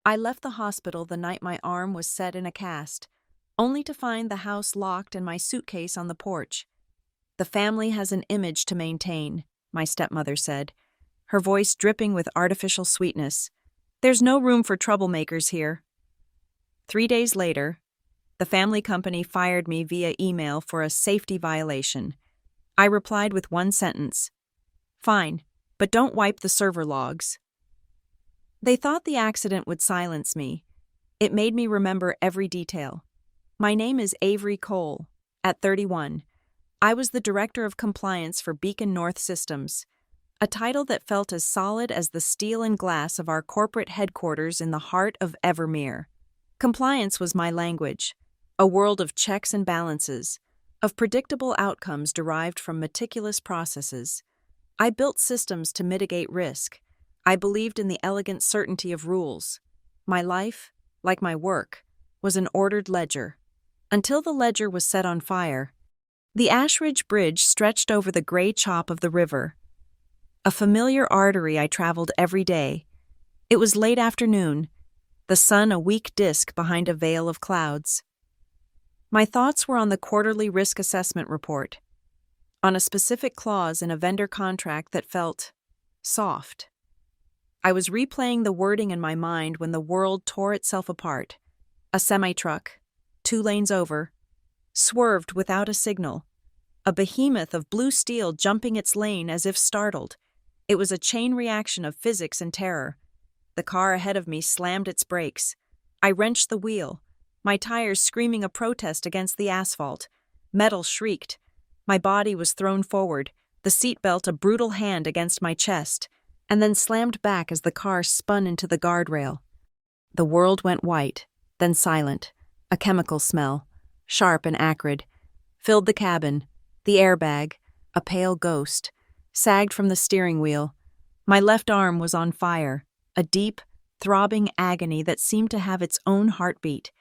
I left the hospital the night my arm was set in a cast, only to find the house locked and my suitcase on the porch. "The family has an image to maintain," my stepmother said, her voice dripping with artificial sweetness. "There's no room for troublemakers here." 3 days later, the family company fired me via email for a safety violation. I replied with one sentence: "Fine, but don't wipe the server logs." They thought the accident would silence me. It made me remember every detail. My name is Avery Cole. At 31, I was the Director of Compliance for Beacon North Systems, a title that felt as solid as the steel and glass of our corporate headquarters in the heart of Evermere. Compliance was my language, a world of checks and balances, of predictable outcomes derived from meticulous processes. I built systems to mitigate risk. I believed in the elegant certainty of rules. My life, like my work, was an ordered ledger. Until the ledger was set on fire. The Ashridge Bridge stretched over the gray chop of the river, a familiar artery I traveled every day. It was late afternoon, the sun a weak disk behind a veil of clouds. My thoughts were on the quarterly risk assessment report, on a specific clause in a vendor contract that felt soft. I was replaying the wording in my mind when the world tore itself apart. A semi-truck, 2 lanes over, swerved without a signal, a behemoth of blue steel jumping its lane as if startled. It was a chain reaction of physics and terror. The car ahead of me slammed its brakes. I wrenched the wheel, my tires screaming a protest against the asphalt. Metal shrieked. My body was thrown forward, the seatbelt a brutal hand against my chest, and then slammed back as the car spun into the guardrail. The world went white, then silent. A chemical smell, sharp and acrid, filled the cabin. The airbag, a pale ghost, sagged from the steering wheel. My left arm was on fire, a deep, throbbing agony that seemed to have its own heartbeat.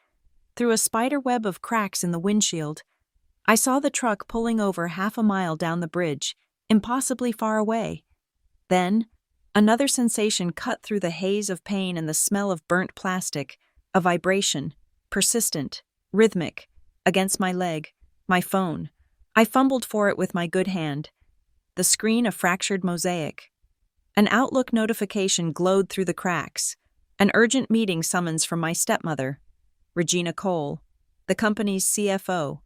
Through a spider web of cracks in the windshield, I saw the truck pulling over half a mile down the bridge, impossibly far away. Then, another sensation cut through the haze of pain and the smell of burnt plastic, a vibration, persistent, rhythmic, against my leg, my phone. I fumbled for it with my good hand. The screen a fractured mosaic. An Outlook notification glowed through the cracks. An urgent meeting summons from my stepmother, Regina Cole, the company's CFO.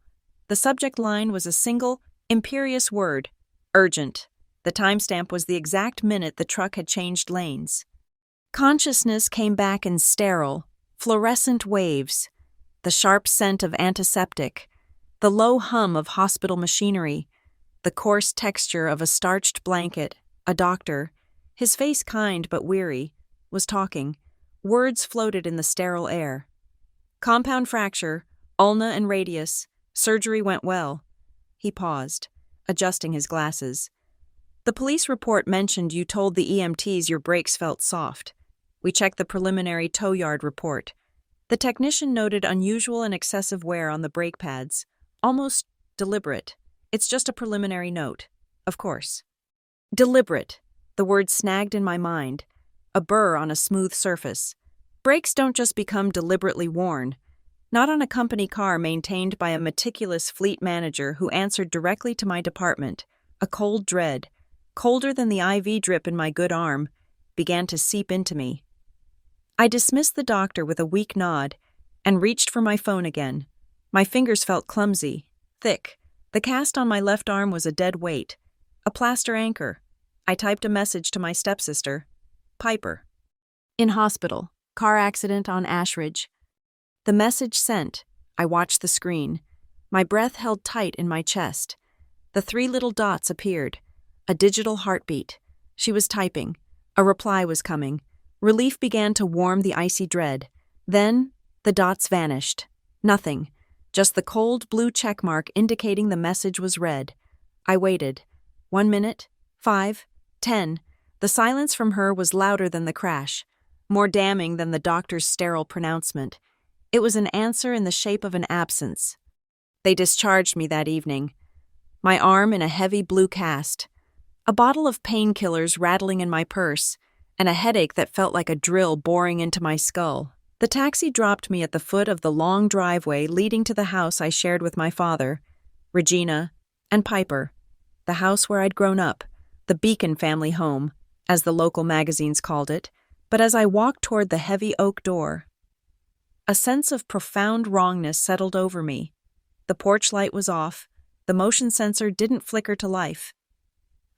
The subject line was a single, imperious word: urgent. The timestamp was the exact minute the truck had changed lanes. Consciousness came back in sterile, fluorescent waves. The sharp scent of antiseptic, the low hum of hospital machinery, the coarse texture of a starched blanket. A doctor, his face kind but weary, was talking. Words floated in the sterile air. "Compound fracture, ulna and radius. Surgery went well." He paused, adjusting his glasses. "The police report mentioned you told the EMTs your brakes felt soft. We checked the preliminary tow yard report. The technician noted unusual and excessive wear on the brake pads. Almost deliberate. It's just a preliminary note, of course." Deliberate. The word snagged in my mind. A burr on a smooth surface. Brakes don't just become deliberately worn. Not on a company car maintained by a meticulous fleet manager who answered directly to my department. A cold dread, colder than the IV drip in my good arm, began to seep into me. I dismissed the doctor with a weak nod and reached for my phone again. My fingers felt clumsy, thick. The cast on my left arm was a dead weight, a plaster anchor. I typed a message to my stepsister, Piper. "In hospital. Car accident on Ashridge." The message sent. I watched the screen. My breath held tight in my chest. The 3 little dots appeared. A digital heartbeat. She was typing. A reply was coming. Relief began to warm the icy dread. Then, the dots vanished. Nothing. Just the cold blue checkmark indicating the message was read. I waited. 1 minute, 5, 10. The silence from her was louder than the crash, more damning than the doctor's sterile pronouncement. It was an answer in the shape of an absence. They discharged me that evening. My arm in a heavy blue cast. A bottle of painkillers rattling in my purse, and a headache that felt like a drill boring into my skull. The taxi dropped me at the foot of the long driveway leading to the house I shared with my father, Regina, and Piper, the house where I'd grown up, the Beacon family home, as the local magazines called it. But as I walked toward the heavy oak door, a sense of profound wrongness settled over me. The porch light was off, the motion sensor didn't flicker to life.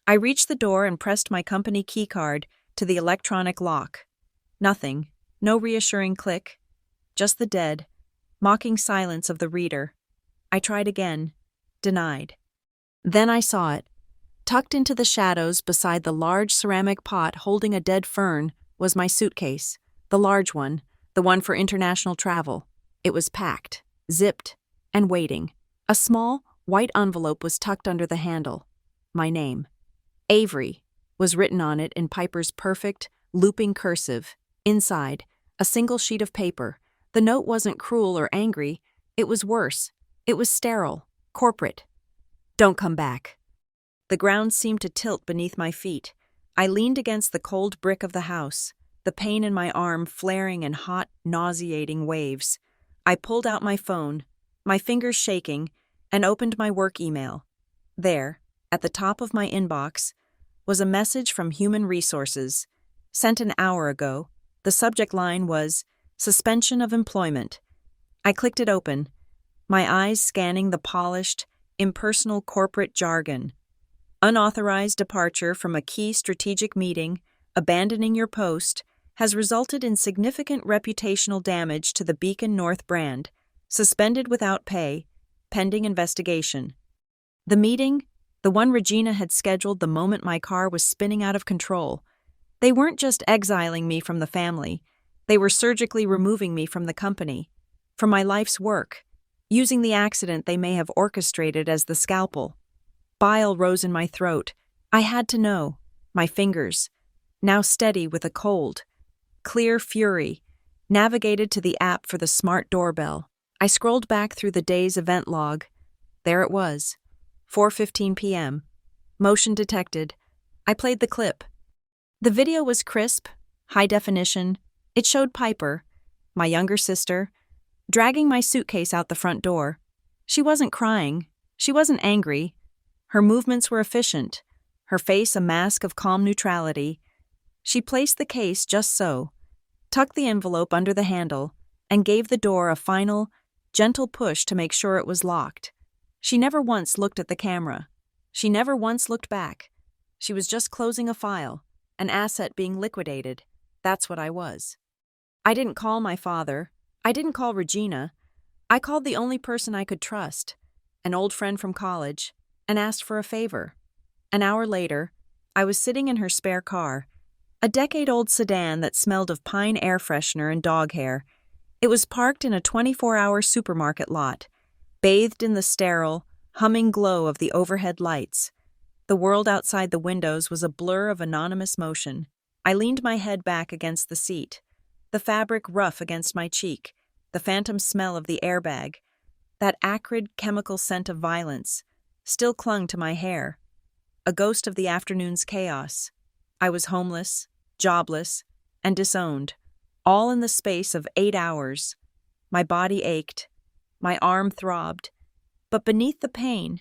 I reached the door and pressed my company keycard to the electronic lock. Nothing, no reassuring click, just the dead, mocking silence of the reader. I tried again, denied. Then I saw it. Tucked into the shadows beside the large ceramic pot holding a dead fern was my suitcase, the large one, the one for international travel. It was packed, zipped, and waiting. A small, white envelope was tucked under the handle. My name, Avery, was written on it in Piper's perfect, looping cursive. Inside, a single sheet of paper. The note wasn't cruel or angry. It was worse. It was sterile, corporate. Don't come back. The ground seemed to tilt beneath my feet. I leaned against the cold brick of the house, the pain in my arm flaring in hot, nauseating waves. I pulled out my phone, my fingers shaking, and opened my work email. There, at the top of my inbox, was a message from Human Resources, sent an hour ago. The subject line was, "Suspension of employment." I clicked it open, my eyes scanning the polished, impersonal corporate jargon. Unauthorized departure from a key strategic meeting, abandoning your post, has resulted in significant reputational damage to the Beacon North brand, suspended without pay, pending investigation. The meeting, the one Regina had scheduled the moment my car was spinning out of control. They weren't just exiling me from the family, they were surgically removing me from the company, from my life's work, using the accident they may have orchestrated as the scalpel. Bile rose in my throat. I had to know. My fingers, now steady with a cold, clear fury, navigated to the app for the smart doorbell. I scrolled back through the day's event log. There it was, 4:15 p.m. Motion detected. I played the clip. The video was crisp, high definition. It showed Piper, my younger sister, dragging my suitcase out the front door. She wasn't crying. She wasn't angry. Her movements were efficient, her face a mask of calm neutrality. She placed the case just so, tucked the envelope under the handle, and gave the door a final, gentle push to make sure it was locked. She never once looked at the camera. She never once looked back. She was just closing a file, an asset being liquidated. That's what I was. I didn't call my father. I didn't call Regina. I called the only person I could trust, an old friend from college, and asked for a favor. An hour later, I was sitting in her spare car, a decade-old sedan that smelled of pine air freshener and dog hair. It was parked in a 24-hour supermarket lot, bathed in the sterile, humming glow of the overhead lights. The world outside the windows was a blur of anonymous motion. I leaned my head back against the seat, the fabric rough against my cheek, the phantom smell of the airbag, that acrid chemical scent of violence, still clung to my hair, a ghost of the afternoon's chaos. I was homeless, jobless, and disowned, all in the space of 8 hours. My body ached, my arm throbbed, but beneath the pain,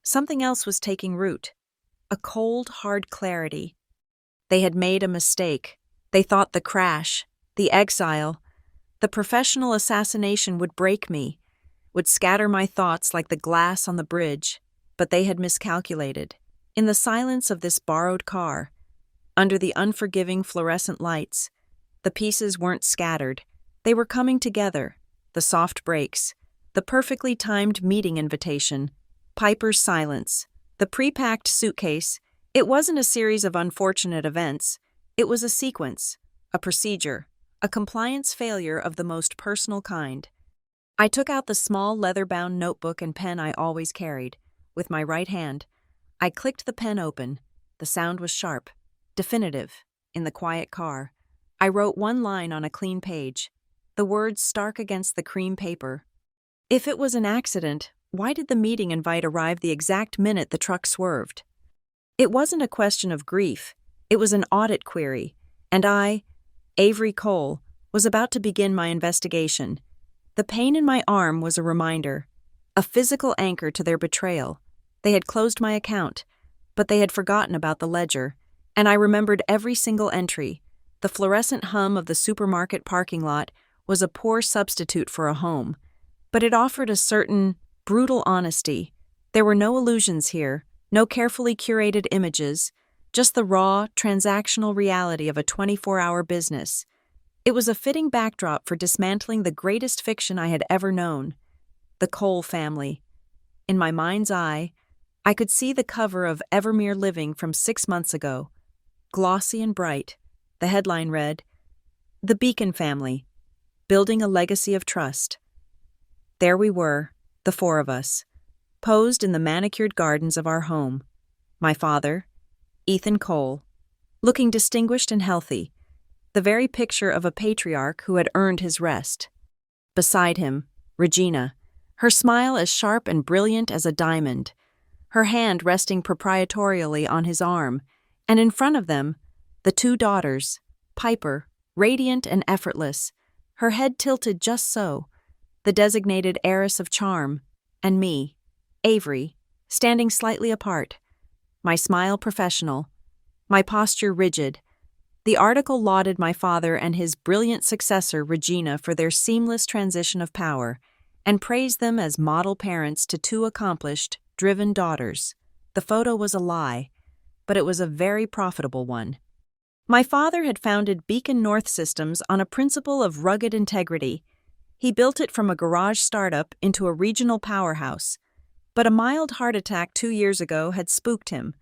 something else was taking root, a cold, hard clarity. They had made a mistake. They thought the crash, the exile, the professional assassination would break me, would scatter my thoughts like the glass on the bridge. But they had miscalculated. In the silence of this borrowed car, under the unforgiving fluorescent lights, the pieces weren't scattered. They were coming together, the soft brakes, the perfectly timed meeting invitation, Piper's silence, the pre-packed suitcase. It wasn't a series of unfortunate events. It was a sequence, a procedure, a compliance failure of the most personal kind. I took out the small leather-bound notebook and pen I always carried. With my right hand, I clicked the pen open. The sound was sharp, definitive, in the quiet car. I wrote one line on a clean page, the words stark against the cream paper. If it was an accident, why did the meeting invite arrive the exact minute the truck swerved? It wasn't a question of grief. It was an audit query, And I, Avery Cole, was about to begin my investigation. The pain in my arm was a reminder, a physical anchor to their betrayal. They had closed my account, but they had forgotten about the ledger, and I remembered every single entry. The fluorescent hum of the supermarket parking lot was a poor substitute for a home, but it offered a certain brutal honesty. There were no illusions here, no carefully curated images, just the raw, transactional reality of a 24-hour business. It was a fitting backdrop for dismantling the greatest fiction I had ever known, the Cole family. In my mind's eye, I could see the cover of Evermere Living from 6 months ago. Glossy and bright, the headline read, "The Beacon Family, Building a Legacy of Trust." There we were, the four of us, posed in the manicured gardens of our home. My father, Ethan Cole, looking distinguished and healthy, the very picture of a patriarch who had earned his rest. Beside him, Regina, her smile as sharp and brilliant as a diamond, her hand resting proprietorially on his arm, and in front of them, the two daughters, Piper, radiant and effortless, her head tilted just so, the designated heiress of charm, and me, Avery, standing slightly apart, my smile professional, my posture rigid. The article lauded my father and his brilliant successor, Regina, for their seamless transition of power, and praised them as model parents to two accomplished, driven daughters. The photo was a lie, but it was a very profitable one. My father had founded Beacon North Systems on a principle of rugged integrity. He built it from a garage startup into a regional powerhouse, but a mild heart attack 2 years ago had spooked him,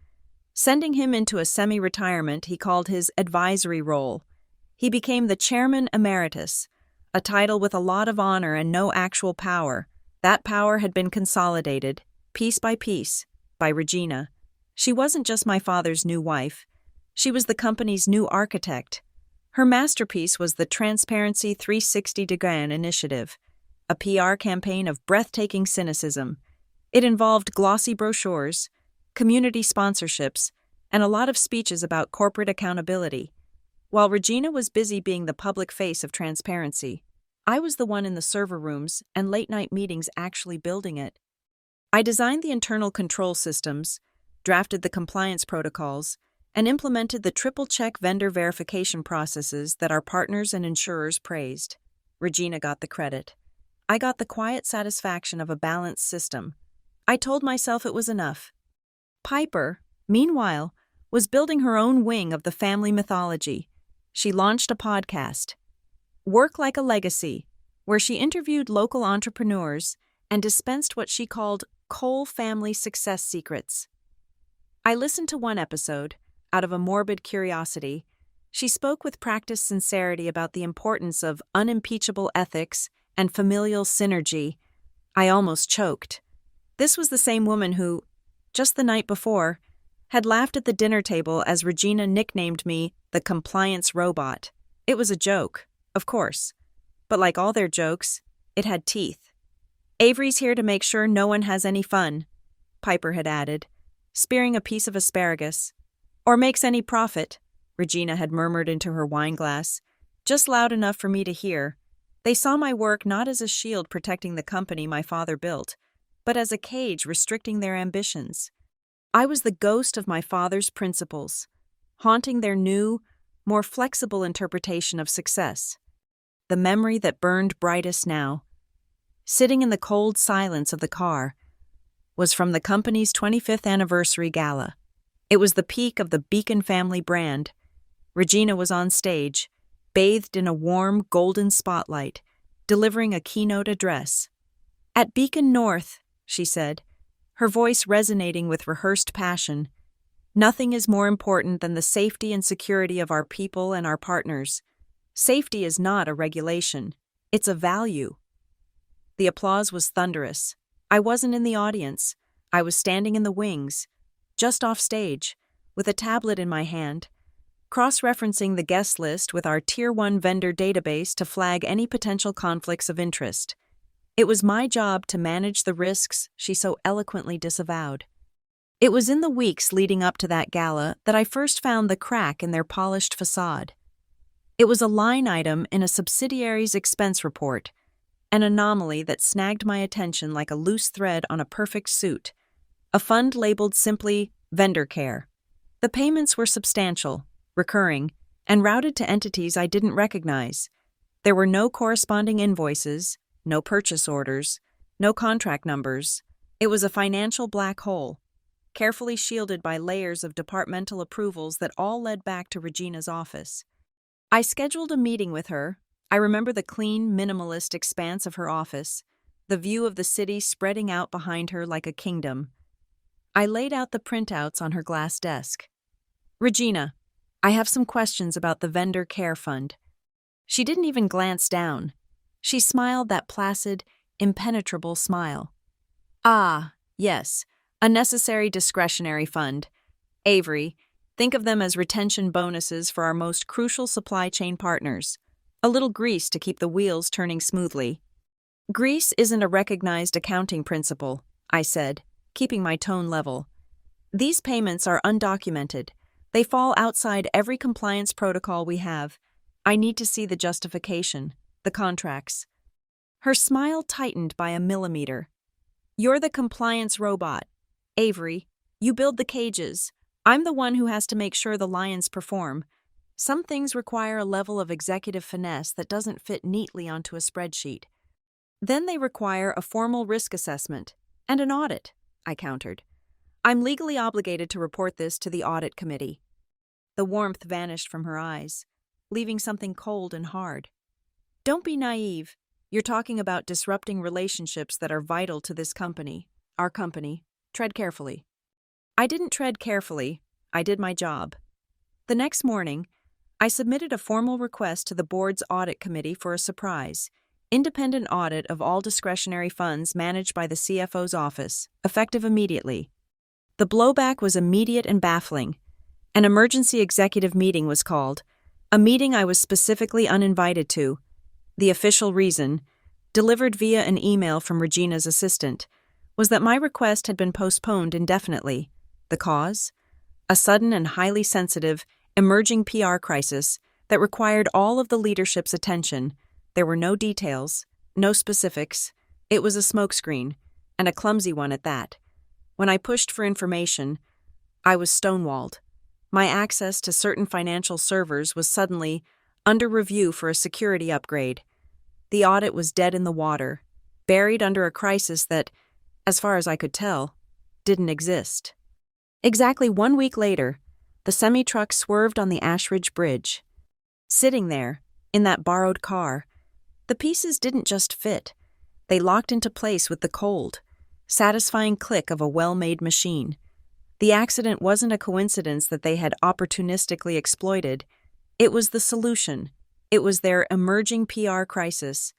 sending him into a semi-retirement he called his advisory role. He became the chairman emeritus, a title with a lot of honor and no actual power. That power had been consolidated, piece by piece, by Regina. She wasn't just my father's new wife. She was the company's new architect. Her masterpiece was the Transparency 360-degree initiative, a PR campaign of breathtaking cynicism. It involved glossy brochures, community sponsorships, and a lot of speeches about corporate accountability. While Regina was busy being the public face of transparency, I was the one in the server rooms and late-night meetings actually building it. I designed the internal control systems, drafted the compliance protocols, and implemented the triple-check vendor verification processes that our partners and insurers praised. Regina got the credit. I got the quiet satisfaction of a balanced system. I told myself it was enough. Piper, meanwhile, was building her own wing of the family mythology. She launched a podcast, Work Like a Legacy, where she interviewed local entrepreneurs and dispensed what she called Cole family success secrets. I listened to one episode, out of a morbid curiosity. She spoke with practiced sincerity about the importance of unimpeachable ethics and familial synergy. I almost choked. This was the same woman who, just the night before, had laughed at the dinner table as Regina nicknamed me the compliance robot. It was a joke, of course, but like all their jokes, it had teeth. Avery's here to make sure no one has any fun, Piper had added, spearing a piece of asparagus. Or makes any profit, Regina had murmured into her wineglass, just loud enough for me to hear. They saw my work not as a shield protecting the company my father built, but as a cage restricting their ambitions. I was the ghost of my father's principles, haunting their new, more flexible interpretation of success. The memory that burned brightest now, sitting in the cold silence of the car, was from the company's 25th anniversary gala. It was the peak of the Beacon family brand. Regina was on stage, bathed in a warm, golden spotlight, delivering a keynote address. "At Beacon North," she said, her voice resonating with rehearsed passion, "nothing is more important than the safety and security of our people and our partners. Safety is not a regulation. It's a value." The applause was thunderous. I wasn't in the audience. I was standing in the wings, just off stage, with a tablet in my hand, cross-referencing the guest list with our Tier 1 vendor database to flag any potential conflicts of interest. It was my job to manage the risks she so eloquently disavowed. It was in the weeks leading up to that gala that I first found the crack in their polished facade. It was a line item in a subsidiary's expense report, an anomaly that snagged my attention like a loose thread on a perfect suit. A fund labeled simply vendor care. The payments were substantial, recurring, and routed to entities I didn't recognize. There were no corresponding invoices, no purchase orders, no contract numbers. It was a financial black hole, carefully shielded by layers of departmental approvals that all led back to Regina's office. I scheduled a meeting with her. I remember the clean, minimalist expanse of her office, the view of the city spreading out behind her like a kingdom. I laid out the printouts on her glass desk. "Regina, I have some questions about the vendor care fund." She didn't even glance down. She smiled that placid, impenetrable smile. "Ah, yes, a necessary discretionary fund. Avery, think of them as retention bonuses for our most crucial supply chain partners. A little grease to keep the wheels turning smoothly." "Grease isn't a recognized accounting principle," I said, keeping my tone level. "These payments are undocumented. They fall outside every compliance protocol we have. I need to see the justification, the contracts." Her smile tightened by a millimeter. "You're the compliance robot. Avery, you build the cages. I'm the one who has to make sure the lions perform. Some things require a level of executive finesse that doesn't fit neatly onto a spreadsheet. Then they require a formal risk assessment and an audit," I countered. "I'm legally obligated to report this to the audit committee." The warmth vanished from her eyes, leaving something cold and hard. "Don't be naive. You're talking about disrupting relationships that are vital to this company, our company. Tread carefully." I didn't tread carefully. I did my job. The next morning, I submitted a formal request to the board's audit committee for a surprise, independent audit of all discretionary funds managed by the CFO's office, effective immediately. The blowback was immediate and baffling. An emergency executive meeting was called, a meeting I was specifically uninvited to. The official reason, delivered via an email from Regina's assistant, was that my request had been postponed indefinitely. The cause? A sudden and highly sensitive, emerging PR crisis that required all of the leadership's attention. There were no details, no specifics. It was a smokescreen, and a clumsy one at that. When I pushed for information, I was stonewalled. My access to certain financial servers was suddenly under review for a security upgrade. The audit was dead in the water, buried under a crisis that, as far as I could tell, didn't exist. Exactly 1 week later, the semi-truck swerved on the Ashridge Bridge. Sitting there, in that borrowed car, the pieces didn't just fit. They locked into place with the cold, satisfying click of a well-made machine. The accident wasn't a coincidence that they had opportunistically exploited. It was the solution. It was their emerging PR crisis.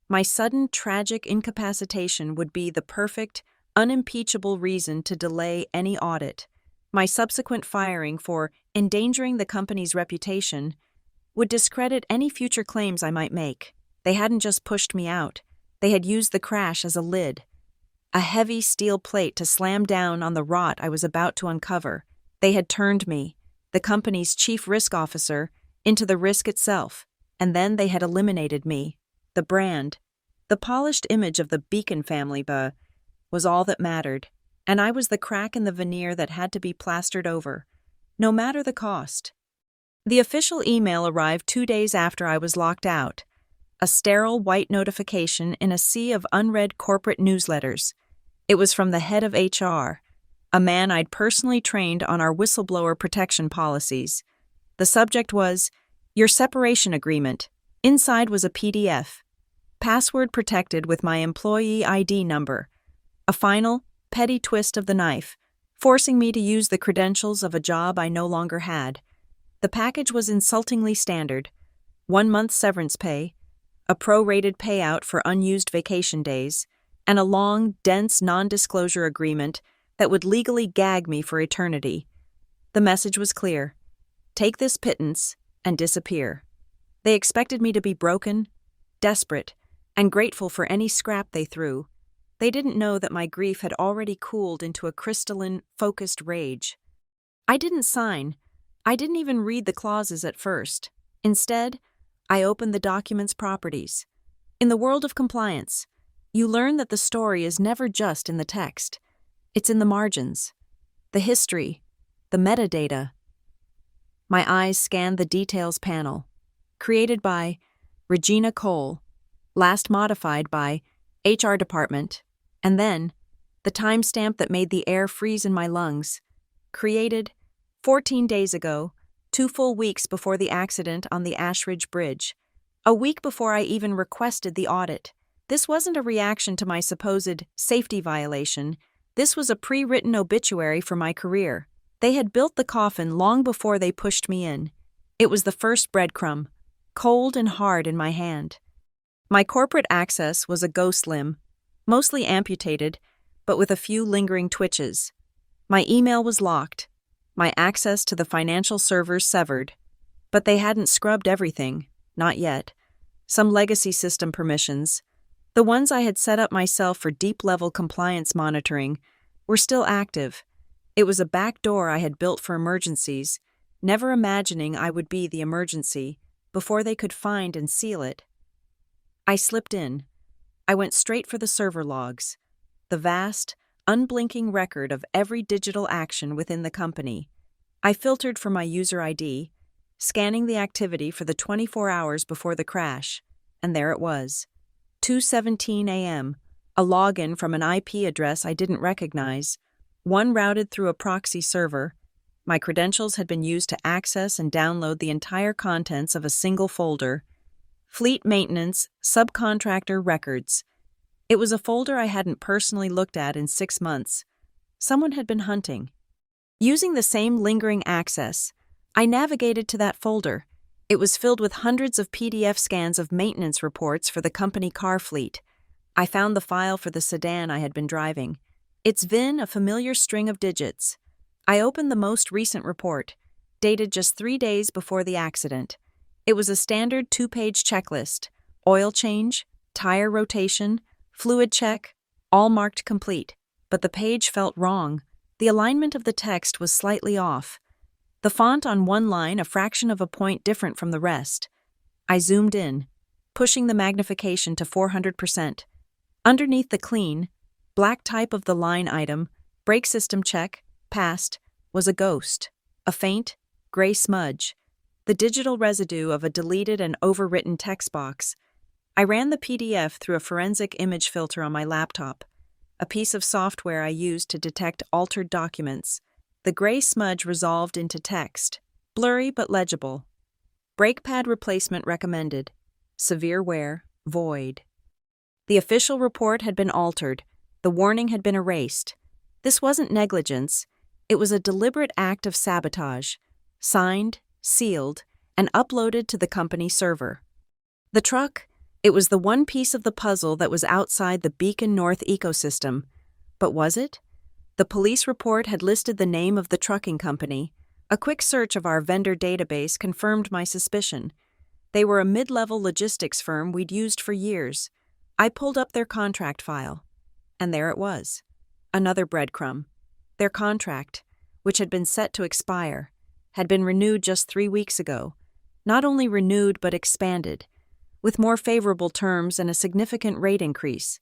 My sudden, tragic incapacitation would be the perfect, unimpeachable reason to delay any audit. My subsequent firing for endangering the company's reputation would discredit any future claims I might make. They hadn't just pushed me out. They had used the crash as a lid, a heavy steel plate to slam down on the rot I was about to uncover. They had turned me, the company's chief risk officer, into the risk itself, and then they had eliminated me. The brand, the polished image of the Beacon family, was all that mattered, and I was the crack in the veneer that had to be plastered over, no matter the cost. The official email arrived 2 days after I was locked out, a sterile white notification in a sea of unread corporate newsletters. It was from the head of HR, a man I'd personally trained on our whistleblower protection policies. The subject was, "Your separation agreement." Inside was a PDF, password protected with my employee ID number. A final, petty twist of the knife, forcing me to use the credentials of a job I no longer had. The package was insultingly standard: 1 month severance pay, a prorated payout for unused vacation days, and a long, dense non-disclosure agreement that would legally gag me for eternity. The message was clear: take this pittance and disappear. They expected me to be broken, desperate, and grateful for any scrap they threw. They didn't know that my grief had already cooled into a crystalline, focused rage. I didn't sign. I didn't even read the clauses at first. Instead, I opened the document's properties. In the world of compliance, you learn that the story is never just in the text. It's in the margins, the history, the metadata. My eyes scanned the details panel, created by Regina Cole, last modified by HR Department, and then the timestamp that made the air freeze in my lungs, created 14 days ago, 2 full weeks before the accident on the Ashridge Bridge, a week before I even requested the audit. This wasn't a reaction to my supposed safety violation. This was a pre-written obituary for my career. They had built the coffin long before they pushed me in. It was the first breadcrumb, cold and hard in my hand. My corporate access was a ghost limb, mostly amputated, but with a few lingering twitches. My email was locked, my access to the financial servers severed, but they hadn't scrubbed everything, not yet. Some legacy system permissions, the ones I had set up myself for deep-level compliance monitoring, were still active. It was a back door I had built for emergencies, never imagining I would be the emergency before they could find and seal it. I slipped in. I went straight for the server logs, the vast, unblinking record of every digital action within the company. I filtered for my user ID, scanning the activity for the 24 hours before the crash, and there it was. 2:17 a.m., a login from an IP address I didn't recognize, one routed through a proxy server. My credentials had been used to access and download the entire contents of a single folder. Fleet Maintenance, Subcontractor Records. It was a folder I hadn't personally looked at in 6 months. Someone had been hunting. Using the same lingering access, I navigated to that folder. It was filled with hundreds of PDF scans of maintenance reports for the company car fleet. I found the file for the sedan I had been driving. Its VIN a familiar string of digits. I opened the most recent report, dated just 3 days before the accident. It was a standard 2-page checklist: oil change, tire rotation, fluid check, all marked complete. But the page felt wrong. The alignment of the text was slightly off. The font on one line a fraction of a point different from the rest. I zoomed in, pushing the magnification to 400%. Underneath the clean, black type of the line item, brake system check, passed, was a ghost, a faint, gray smudge, the digital residue of a deleted and overwritten text box. I ran the PDF through a forensic image filter on my laptop, a piece of software I used to detect altered documents. The gray smudge resolved into text, blurry but legible. Brake pad replacement recommended. Severe wear, void. The official report had been altered. The warning had been erased. This wasn't negligence. It was a deliberate act of sabotage, signed, sealed, and uploaded to the company server. The truck, it was the one piece of the puzzle that was outside the Beacon North ecosystem. But was it? The police report had listed the name of the trucking company. A quick search of our vendor database confirmed my suspicion. They were a mid-level logistics firm we'd used for years. I pulled up their contract file. And there it was. Another breadcrumb. Their contract, which had been set to expire, had been renewed just 3 weeks ago. Not only renewed, but expanded, with more favorable terms and a significant rate increase.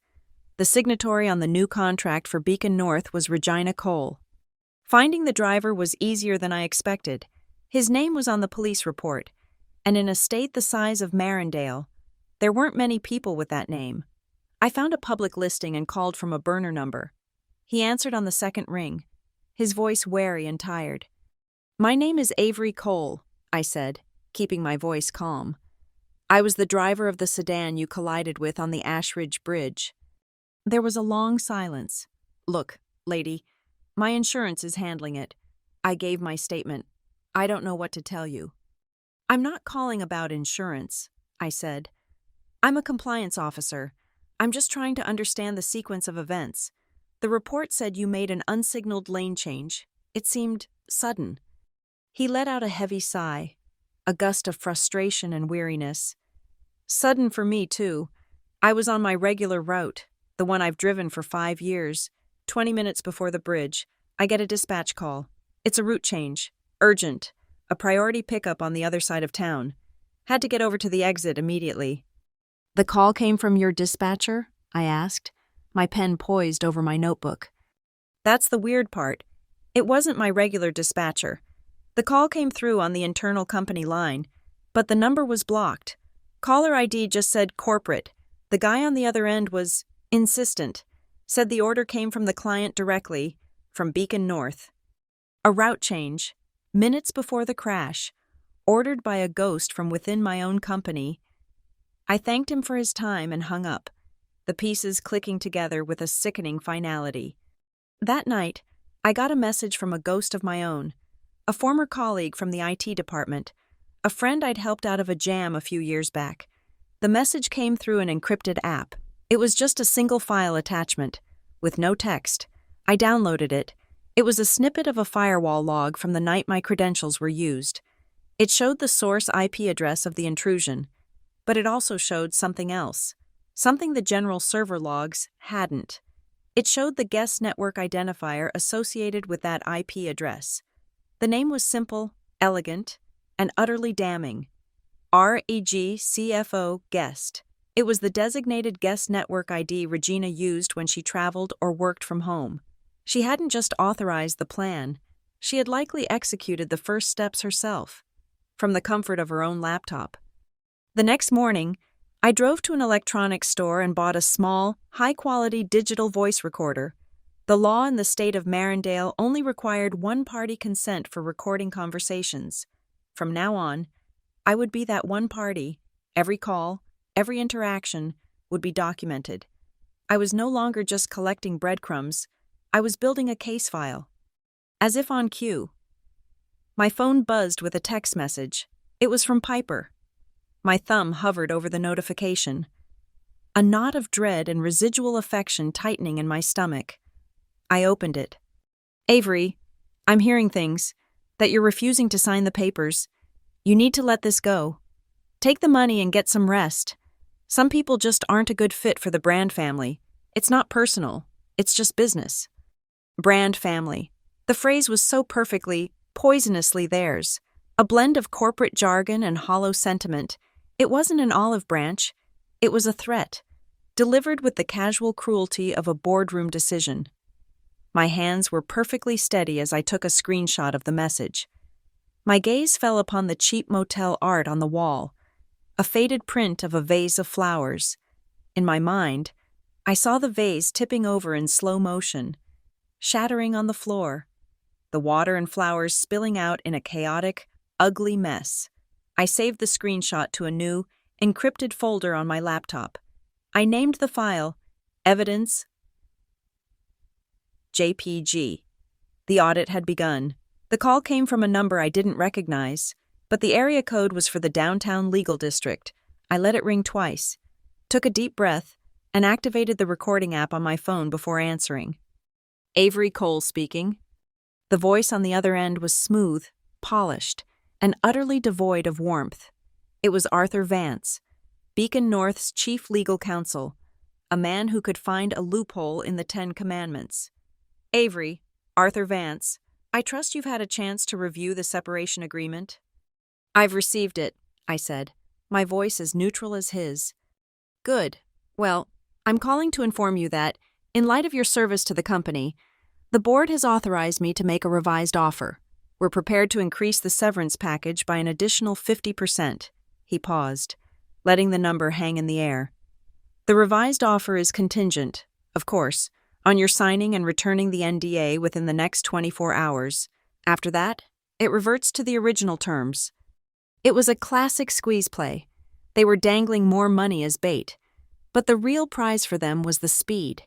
The signatory on the new contract for Beacon North was Regina Cole. Finding the driver was easier than I expected. His name was on the police report, and in a state the size of Marindale, there weren't many people with that name. I found a public listing and called from a burner number. He answered on the second ring, his voice wary and tired. "My name is Avery Cole," I said, keeping my voice calm. "I was the driver of the sedan you collided with on the Ashridge Bridge." There was a long silence. "Look, lady, my insurance is handling it." I gave my statement. "I don't know what to tell you." "I'm not calling about insurance," I said. "I'm a compliance officer. I'm just trying to understand the sequence of events. The report said you made an unsignaled lane change. It seemed sudden." He let out a heavy sigh, a gust of frustration and weariness. "Sudden for me, too. I was on my regular route, the one I've driven for 5 years. 20 minutes before the bridge, I get a dispatch call. It's a route change. Urgent. A priority pickup on the other side of town. Had to get over to the exit immediately. "The call came from your dispatcher?" I asked, my pen poised over my notebook. That's the weird part. It wasn't my regular dispatcher. The call came through on the internal company line, but the number was blocked. Caller ID just said corporate. The guy on the other end was insistent, said the order came from the client directly, from Beacon North. A route change, minutes before the crash, ordered by a ghost from within my own company. I thanked him for his time and hung up, the pieces clicking together with a sickening finality. That night, I got a message from a ghost of my own, a former colleague from the IT department, a friend I'd helped out of a jam a few years back. The message came through an encrypted app. It was just a single file attachment, with no text. I downloaded it. It was a snippet of a firewall log from the night my credentials were used. It showed the source IP address of the intrusion, but it also showed something else, something the general server logs hadn't. It showed the guest network identifier associated with that IP address. The name was simple, elegant, and utterly damning. REGCFO guest. It was the designated guest network ID Regina used when she traveled or worked from home. She hadn't just authorized the plan, she had likely executed the first steps herself, from the comfort of her own laptop. The next morning, I drove to an electronics store and bought a small, high-quality digital voice recorder. The law in the state of Marindale only required one-party consent for recording conversations. From now on, I would be that one party. Every call, every interaction would be documented. I was no longer just collecting breadcrumbs. I was building a case file. As if on cue. My phone buzzed with a text message. It was from Piper. My thumb hovered over the notification. A knot of dread and residual affection tightening in my stomach. I opened it. "Avery, I'm hearing things, that you're refusing to sign the papers. You need to let this go. Take the money and get some rest. Some people just aren't a good fit for the Brand family. It's not personal, it's just business." Brand family. The phrase was so perfectly, poisonously theirs. A blend of corporate jargon and hollow sentiment. It wasn't an olive branch. It was a threat, delivered with the casual cruelty of a boardroom decision. My hands were perfectly steady as I took a screenshot of the message. My gaze fell upon the cheap motel art on the wall, a faded print of a vase of flowers. In my mind, I saw the vase tipping over in slow motion, shattering on the floor, the water and flowers spilling out in a chaotic, ugly mess. I saved the screenshot to a new, encrypted folder on my laptop. I named the file Evidence JPG. The audit had begun. The call came from a number I didn't recognize, but the area code was for the downtown legal district. I let it ring twice, took a deep breath, and activated the recording app on my phone before answering. "Avery Cole speaking." The voice on the other end was smooth, polished, and utterly devoid of warmth. It was Arthur Vance, Beacon North's chief legal counsel, a man who could find a loophole in the 10 Commandments. "Avery, Arthur Vance, I trust you've had a chance to review the separation agreement." "I've received it," I said, my voice as neutral as his. "Good. Well, I'm calling to inform you that, in light of your service to the company, the board has authorized me to make a revised offer. We're prepared to increase the severance package by an additional 50%. He paused, letting the number hang in the air. "The revised offer is contingent, of course, on your signing and returning the NDA within the next 24 hours. After that, it reverts to the original terms." It was a classic squeeze play. They were dangling more money as bait. But the real prize for them was the speed.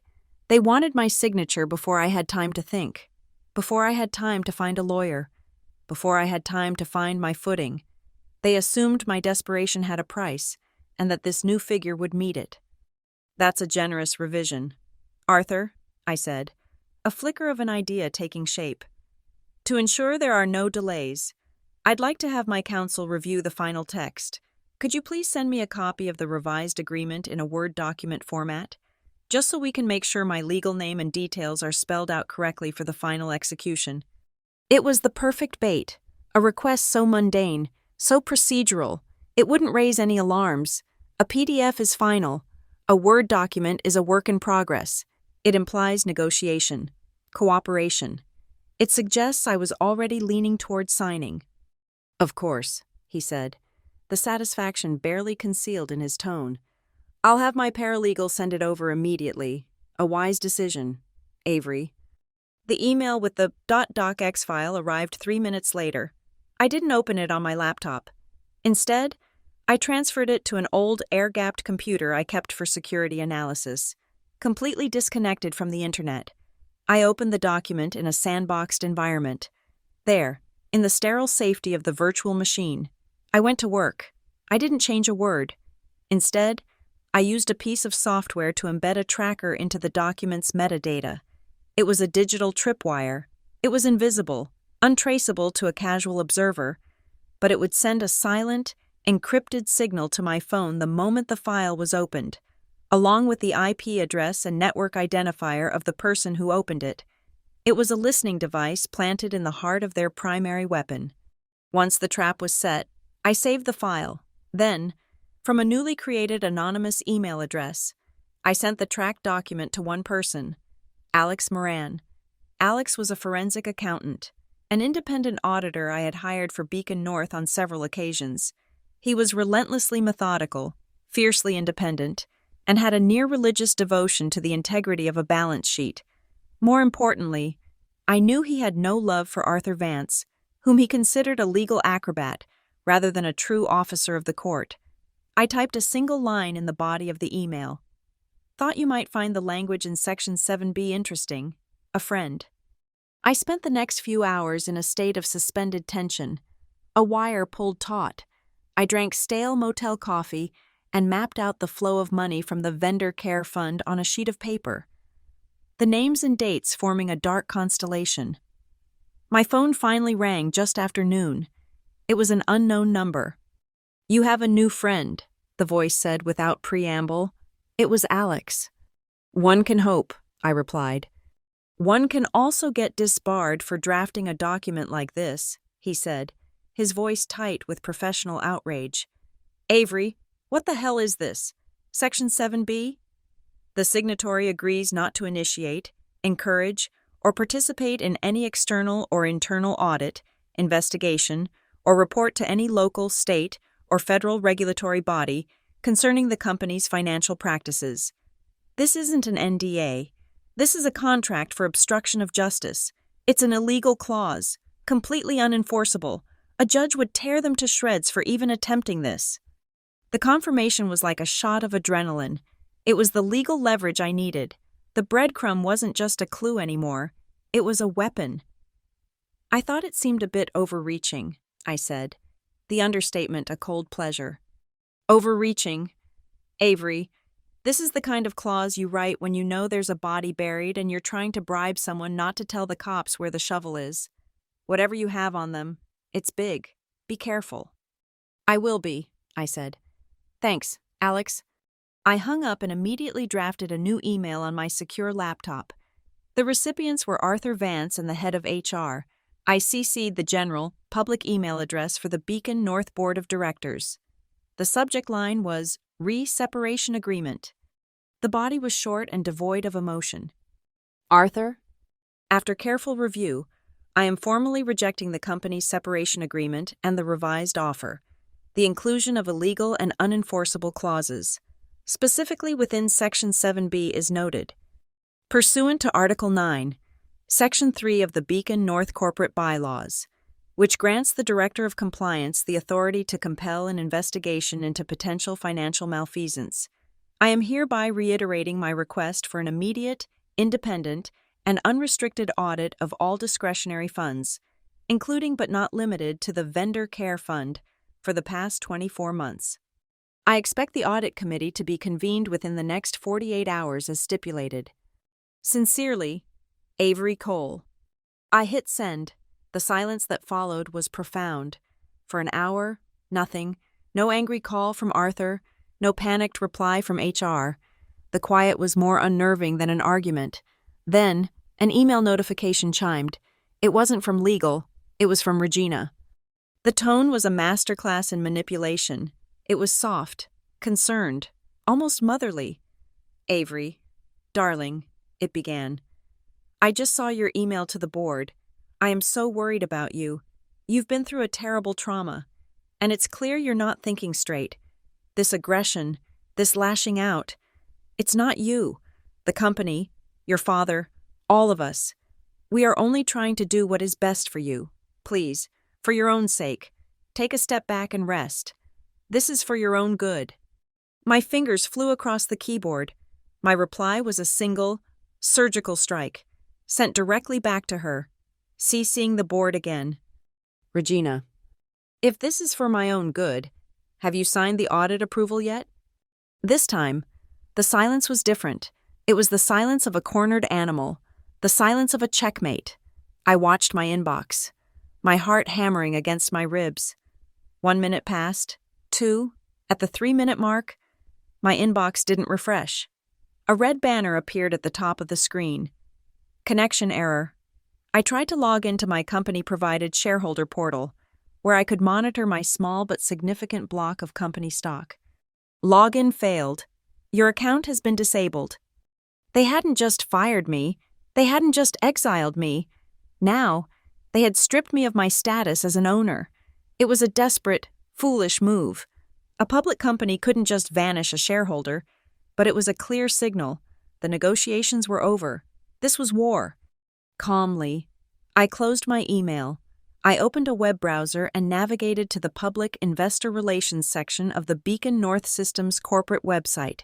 They wanted my signature before I had time to think, before I had time to find a lawyer, before I had time to find my footing. They assumed my desperation had a price, and that this new figure would meet it. "That's a generous revision. Arthur," I said, a flicker of an idea taking shape. "To ensure there are no delays, I'd like to have my counsel review the final text. Could you please send me a copy of the revised agreement in a Word document format, just so we can make sure my legal name and details are spelled out correctly for the final execution?" It was the perfect bait, a request so mundane, so procedural, It wouldn't raise any alarms. A PDF is final. A Word document is a work in progress. It implies negotiation, cooperation. It suggests I was already leaning toward signing. Of course, he said, the satisfaction barely concealed in his tone. I'll have my paralegal send it over immediately. A wise decision, Avery. The email with the .docx file arrived 3 minutes later. I didn't open it on my laptop. Instead, I transferred it to an old air-gapped computer I kept for security analysis, completely disconnected from the internet. I opened the document in a sandboxed environment. There, in the sterile safety of the virtual machine, I went to work. I didn't change a word. Instead, I used a piece of software to embed a tracker into the document's metadata. It was a digital tripwire. It was invisible, untraceable to a casual observer, but it would send a silent, encrypted signal to my phone the moment the file was opened, along with the IP address and network identifier of the person who opened it. It was a listening device planted in the heart of their primary weapon. Once the trap was set, I saved the file. Then, from a newly created anonymous email address, I sent the tracked document to one person, Alex Moran. Alex was a forensic accountant, an independent auditor I had hired for Beacon North on several occasions. He was relentlessly methodical, fiercely independent, and had a near-religious devotion to the integrity of a balance sheet. More importantly, I knew he had no love for Arthur Vance, whom he considered a legal acrobat rather than a true officer of the court. I typed a single line in the body of the email. Thought you might find the language in Section 7B interesting. A friend. I spent the next few hours in a state of suspended tension. A wire pulled taut. I drank stale motel coffee and mapped out the flow of money from the vendor care fund on a sheet of paper, the names and dates forming a dark constellation. My phone finally rang just after noon. It was an unknown number. "You have a new friend," the voice said without preamble. It was Alex. "One can hope," I replied. "One can also get disbarred for drafting a document like this," he said, his voice tight with professional outrage. "Avery, what the hell is this? Section 7B? The signatory agrees not to initiate, encourage, or participate in any external or internal audit, investigation, or report to any local, state, or federal regulatory body concerning the company's financial practices. This isn't an NDA. This is a contract for obstruction of justice. It's an illegal clause, completely unenforceable. A judge would tear them to shreds for even attempting this." The confirmation was like a shot of adrenaline. It was the legal leverage I needed. The breadcrumb wasn't just a clue anymore. It was a weapon. "I thought it seemed a bit overreaching," I said, the understatement a cold pleasure. "Overreaching? Avery, this is the kind of clause you write when you know there's a body buried and you're trying to bribe someone not to tell the cops where the shovel is. Whatever you have on them, it's big. Be careful." "I will be," I said. "Thanks, Alex." I hung up and immediately drafted a new email on my secure laptop. The recipients were Arthur Vance and the head of HR. I CC'd the general, public email address for the Beacon North Board of Directors. The subject line was Re-Separation Agreement. The body was short and devoid of emotion. "Arthur, after careful review, I am formally rejecting the company's separation agreement and the revised offer. The inclusion of illegal and unenforceable clauses, specifically within Section 7B, is noted. Pursuant to Article 9, Section 3 of the Beacon North Corporate Bylaws, which grants the Director of Compliance the authority to compel an investigation into potential financial malfeasance, I am hereby reiterating my request for an immediate, independent, and unrestricted audit of all discretionary funds, including but not limited to the Vendor Care Fund, for the past 24 months. I expect the audit committee to be convened within the next 48 hours as stipulated. Sincerely, Avery Cole." I hit send. The silence that followed was profound. For an hour, nothing. No angry call from Arthur, no panicked reply from HR. The quiet was more unnerving than an argument. Then, an email notification chimed. It wasn't from legal, it was from Regina. The tone was a masterclass in manipulation. It was soft, concerned, almost motherly. "Avery, darling," it began. "I just saw your email to the board. I am so worried about you. You've been through a terrible trauma, and it's clear you're not thinking straight. This aggression, this lashing out, it's not you, the company, your father, all of us. We are only trying to do what is best for you. Please, for your own sake, take a step back and rest. This is for your own good." My fingers flew across the keyboard. My reply was a single, surgical strike, sent directly back to her, CCing the board again. "Regina, if this is for my own good, have you signed the audit approval yet?" This time, the silence was different. It was the silence of a cornered animal, the silence of a checkmate. I watched my inbox, my heart hammering against my ribs. 1 minute passed, 2, at the 3-minute mark, my inbox didn't refresh. A red banner appeared at the top of the screen. "Connection error." I tried to log into my company-provided shareholder portal, where I could monitor my small but significant block of company stock. "Login failed. Your account has been disabled." They hadn't just fired me. They hadn't just exiled me. Now, they had stripped me of my status as an owner. It was a desperate, foolish move. A public company couldn't just vanish a shareholder, but it was a clear signal. The negotiations were over. This was war. Calmly, I closed my email. I opened a web browser and navigated to the public investor relations section of the Beacon North Systems corporate website.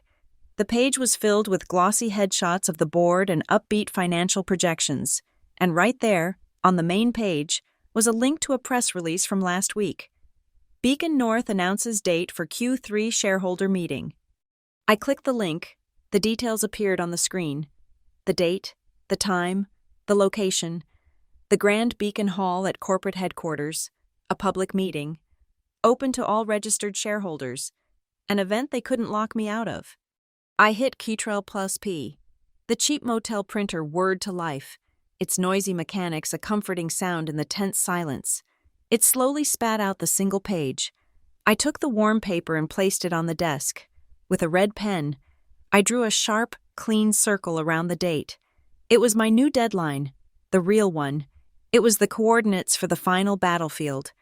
The page was filled with glossy headshots of the board and upbeat financial projections, and right there, on the main page, was a link to a press release from last week. Beacon North announces date for Q3 shareholder meeting. I clicked the link. The details appeared on the screen. The date, the time, the location, the Grand Beacon Hall at corporate headquarters, a public meeting, open to all registered shareholders, an event they couldn't lock me out of. I hit Ctrl+P. The cheap motel printer whirred to life, its noisy mechanics a comforting sound in the tense silence. It slowly spat out the single page. I took the warm paper and placed it on the desk. With a red pen, I drew a sharp, clean circle around the date. It was my new deadline, the real one. It was the coordinates for the final battlefield.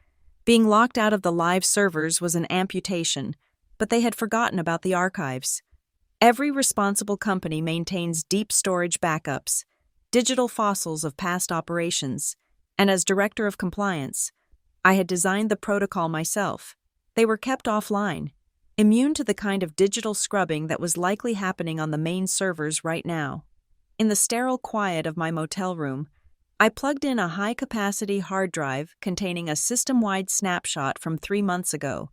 Being locked out of the live servers was an amputation, but they had forgotten about the archives. Every responsible company maintains deep storage backups, digital fossils of past operations, and as director of compliance, I had designed the protocol myself. They were kept offline, immune to the kind of digital scrubbing that was likely happening on the main servers right now. In the sterile quiet of my motel room, I plugged in a high-capacity hard drive containing a system-wide snapshot from 3 months ago,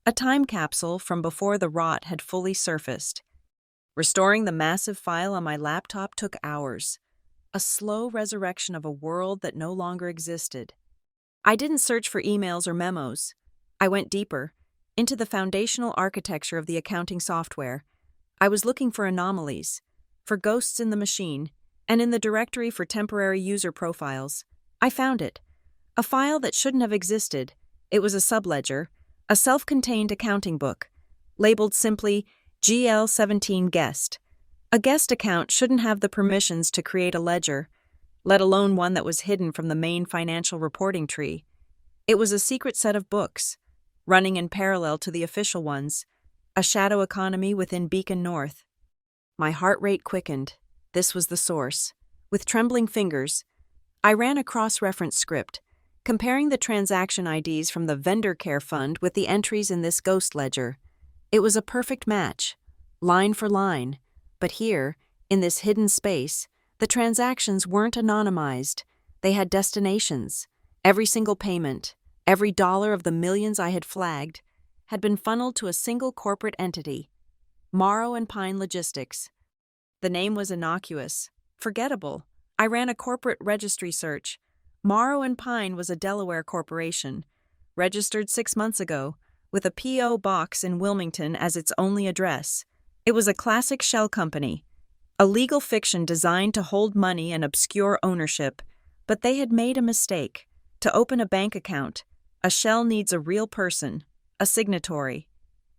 a time capsule from before the rot had fully surfaced. Restoring the massive file on my laptop took hours, a slow resurrection of a world that no longer existed. I didn't search for emails or memos. I went deeper, into the foundational architecture of the accounting software. I was looking for anomalies, for ghosts in the machine, and in the directory for temporary user profiles. I found it. A file that shouldn't have existed. It was a subledger, a self-contained accounting book, labeled simply GL17 Guest. A guest account shouldn't have the permissions to create a ledger, let alone one that was hidden from the main financial reporting tree. It was a secret set of books, running in parallel to the official ones, a shadow economy within Beacon North. My heart rate quickened. This was the source. With trembling fingers, I ran a cross-reference script, comparing the transaction IDs from the vendor care fund with the entries in this ghost ledger. It was a perfect match, line for line, but here, in this hidden space, the transactions weren't anonymized. They had destinations. Every single payment, every dollar of the millions I had flagged, had been funneled to a single corporate entity, Morrow and Pine Logistics. The name was innocuous, forgettable. I ran a corporate registry search. Morrow and Pine was a Delaware corporation, registered 6 months ago, with a P.O. box in Wilmington as its only address. It was a classic shell company, a legal fiction designed to hold money and obscure ownership, but they had made a mistake. To open a bank account, a shell needs a real person, a signatory.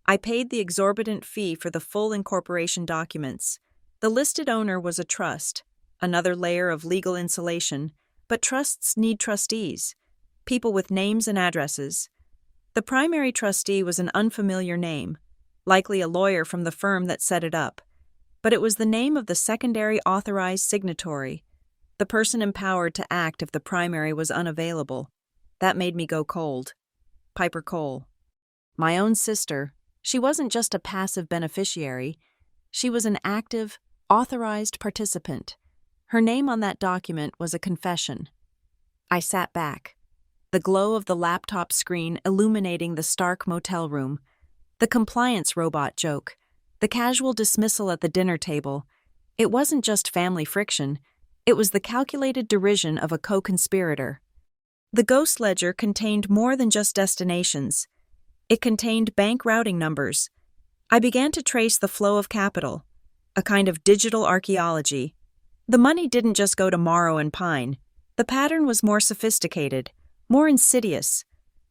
I paid the exorbitant fee for the full incorporation documents. The listed owner was a trust, another layer of legal insulation, but trusts need trustees, people with names and addresses. The primary trustee was an unfamiliar name, likely a lawyer from the firm that set it up, but it was the name of the secondary authorized signatory, the person empowered to act if the primary was unavailable. That made me go cold. Piper Cole. My own sister, she wasn't just a passive beneficiary, she was an active, authorized participant. Her name on that document was a confession. I sat back, the glow of the laptop screen illuminating the stark motel room, the compliance robot joke, the casual dismissal at the dinner table. It wasn't just family friction, it was the calculated derision of a co-conspirator. The ghost ledger contained more than just destinations. It contained bank routing numbers. I began to trace the flow of capital, a kind of digital archaeology. The money didn't just go to Morrow and Pine. The pattern was more sophisticated, more insidious.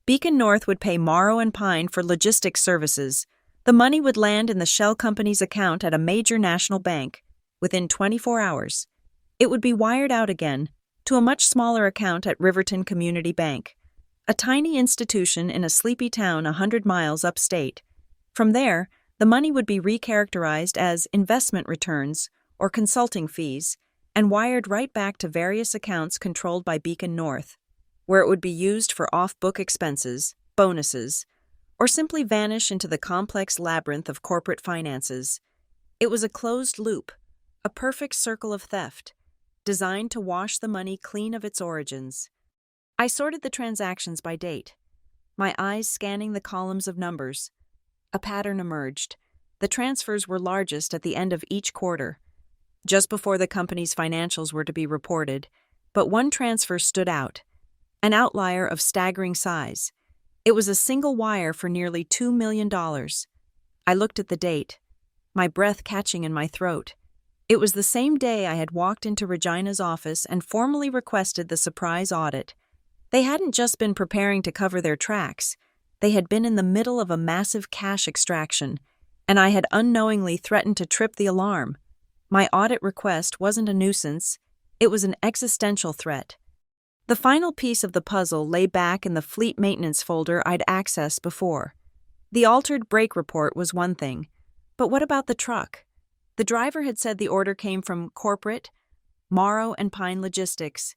Beacon North would pay Morrow and Pine for logistics services. The money would land in the shell company's account at a major national bank. Within 24 hours, it would be wired out again to a much smaller account at Riverton Community Bank, a tiny institution in a sleepy town 100 miles upstate. From there, the money would be recharacterized as investment returns or consulting fees and wired right back to various accounts controlled by Beacon North, where it would be used for off-book expenses, bonuses, or simply vanish into the complex labyrinth of corporate finances. It was a closed loop, a perfect circle of theft, designed to wash the money clean of its origins. I sorted the transactions by date, my eyes scanning the columns of numbers. A pattern emerged. The transfers were largest at the end of each quarter, just before the company's financials were to be reported, but one transfer stood out, an outlier of staggering size. It was a single wire for nearly $2 million. I looked at the date, my breath catching in my throat. It was the same day I had walked into Regina's office and formally requested the surprise audit. They hadn't just been preparing to cover their tracks. They had been in the middle of a massive cash extraction, and I had unknowingly threatened to trip the alarm. My audit request wasn't a nuisance, it was an existential threat. The final piece of the puzzle lay back in the fleet maintenance folder I'd accessed before. The altered brake report was one thing, but what about the truck? The driver had said the order came from corporate, Morrow and Pine Logistics.